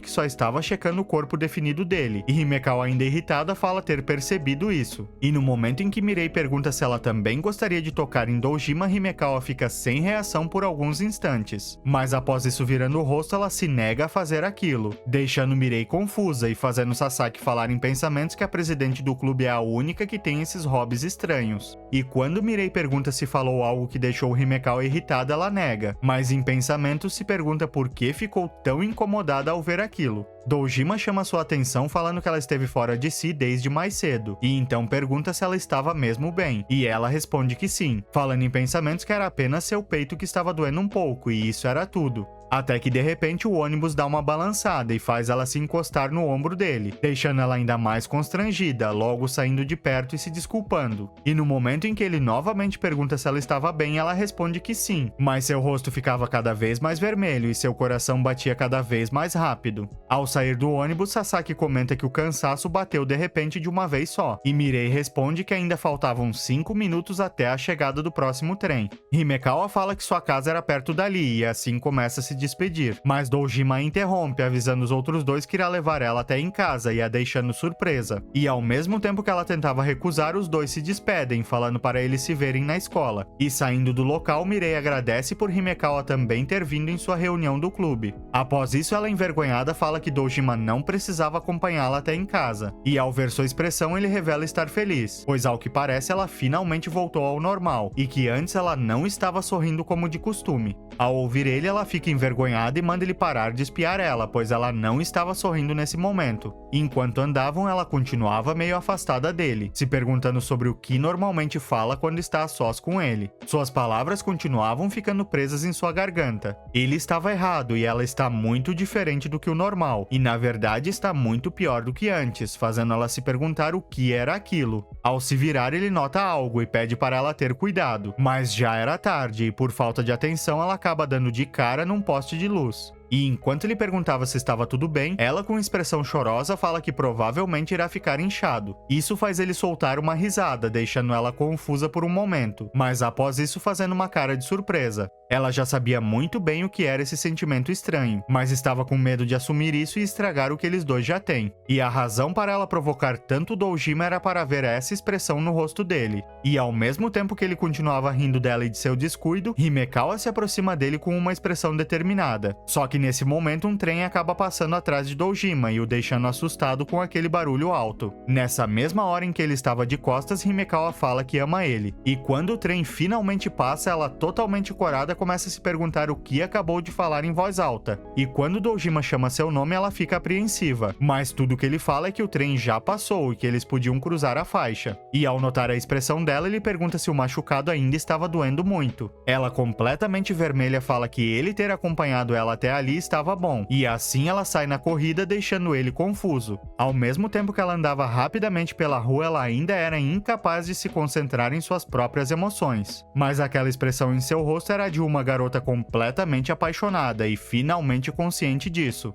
Speaker 1: que só estava checando o corpo definido dele, e Himekawa, ainda irritada, fala ter percebido isso. E no momento em que Mirei pergunta se ela também gostaria de tocar em Dojima, Himekawa fica sem reação por alguns instantes. Mas após isso virando o rosto, ela se nega a fazer aquilo, deixando Mirei confusa e fazendo Sasaki falar em pensamentos que a presidente do clube é a única que tem esses hobbies estranhos. E quando Mirei pergunta se falou algo que deixou Himekawa irritada, ela nega, mas em pensamentos se pergunta por que ficou tão incomodada ao ver aquilo. Dojima chama sua atenção falando que ela esteve fora de si desde mais cedo, e então pergunta se ela estava mesmo bem, e ela responde que sim, falando em pensamentos que era apenas seu peito que estava doendo um pouco, e isso era tudo. Até que de repente o ônibus dá uma balançada e faz ela se encostar no ombro dele, deixando ela ainda mais constrangida, logo saindo de perto e se desculpando. E no momento em que ele novamente pergunta se ela estava bem, ela responde que sim, mas seu rosto ficava cada vez mais vermelho e seu coração batia cada vez mais rápido. Ao sair do ônibus, Sasaki comenta que o cansaço bateu de repente de uma vez só, e Mirei responde que ainda faltavam 5 minutos até a chegada do próximo trem. Himekawa fala que sua casa era perto dali e assim começa a se despedir, mas Dojima a interrompe, avisando os outros dois que irá levar ela até em casa e a deixando surpresa. E ao mesmo tempo que ela tentava recusar, os dois se despedem, falando para eles se verem na escola. E saindo do local, Mirei agradece por Himekawa também ter vindo em sua reunião do clube. Após isso, ela envergonhada fala que Dojima não precisava acompanhá-la até em casa. E ao ver sua expressão, ele revela estar feliz, pois ao que parece ela finalmente voltou ao normal, e que antes ela não estava sorrindo como de costume. Ao ouvir ele, ela fica envergonhada e manda ele parar de espiar ela, pois ela não estava sorrindo nesse momento. Enquanto andavam, ela continuava meio afastada dele, se perguntando sobre o que normalmente fala quando está a sós com ele. Suas palavras continuavam ficando presas em sua garganta. Ele estava errado e ela está muito diferente do que o normal, e na verdade está muito pior do que antes, fazendo ela se perguntar o que era aquilo. Ao se virar, ele nota algo e pede para ela ter cuidado, mas já era tarde e por falta de atenção ela acaba dando de cara num poste de luz. E enquanto ele perguntava se estava tudo bem, ela com expressão chorosa fala que provavelmente irá ficar inchado. Isso faz ele soltar uma risada, deixando ela confusa por um momento, mas após isso fazendo uma cara de surpresa. Ela já sabia muito bem o que era esse sentimento estranho, mas estava com medo de assumir isso e estragar o que eles dois já têm. E a razão para ela provocar tanto Dojima era para ver essa expressão no rosto dele. E ao mesmo tempo que ele continuava rindo dela e de seu descuido, Himekawa se aproxima dele com uma expressão determinada. Só que nesse momento um trem acaba passando atrás de Dojima e o deixando assustado com aquele barulho alto. Nessa mesma hora em que ele estava de costas, Himekawa fala que ama ele. E quando o trem finalmente passa, ela totalmente corada começa a se perguntar o que acabou de falar em voz alta. E quando Dojima chama seu nome, ela fica apreensiva. Mas tudo que ele fala é que o trem já passou e que eles podiam cruzar a faixa. E ao notar a expressão dela, ele pergunta se o machucado ainda estava doendo muito. Ela, completamente vermelha, fala que ele ter acompanhado ela até ali estava bom. E assim ela sai na corrida, deixando ele confuso. Ao mesmo tempo que ela andava rapidamente pela rua, ela ainda era incapaz de se concentrar em suas próprias emoções. Mas aquela expressão em seu rosto era de uma garota completamente apaixonada e finalmente consciente disso.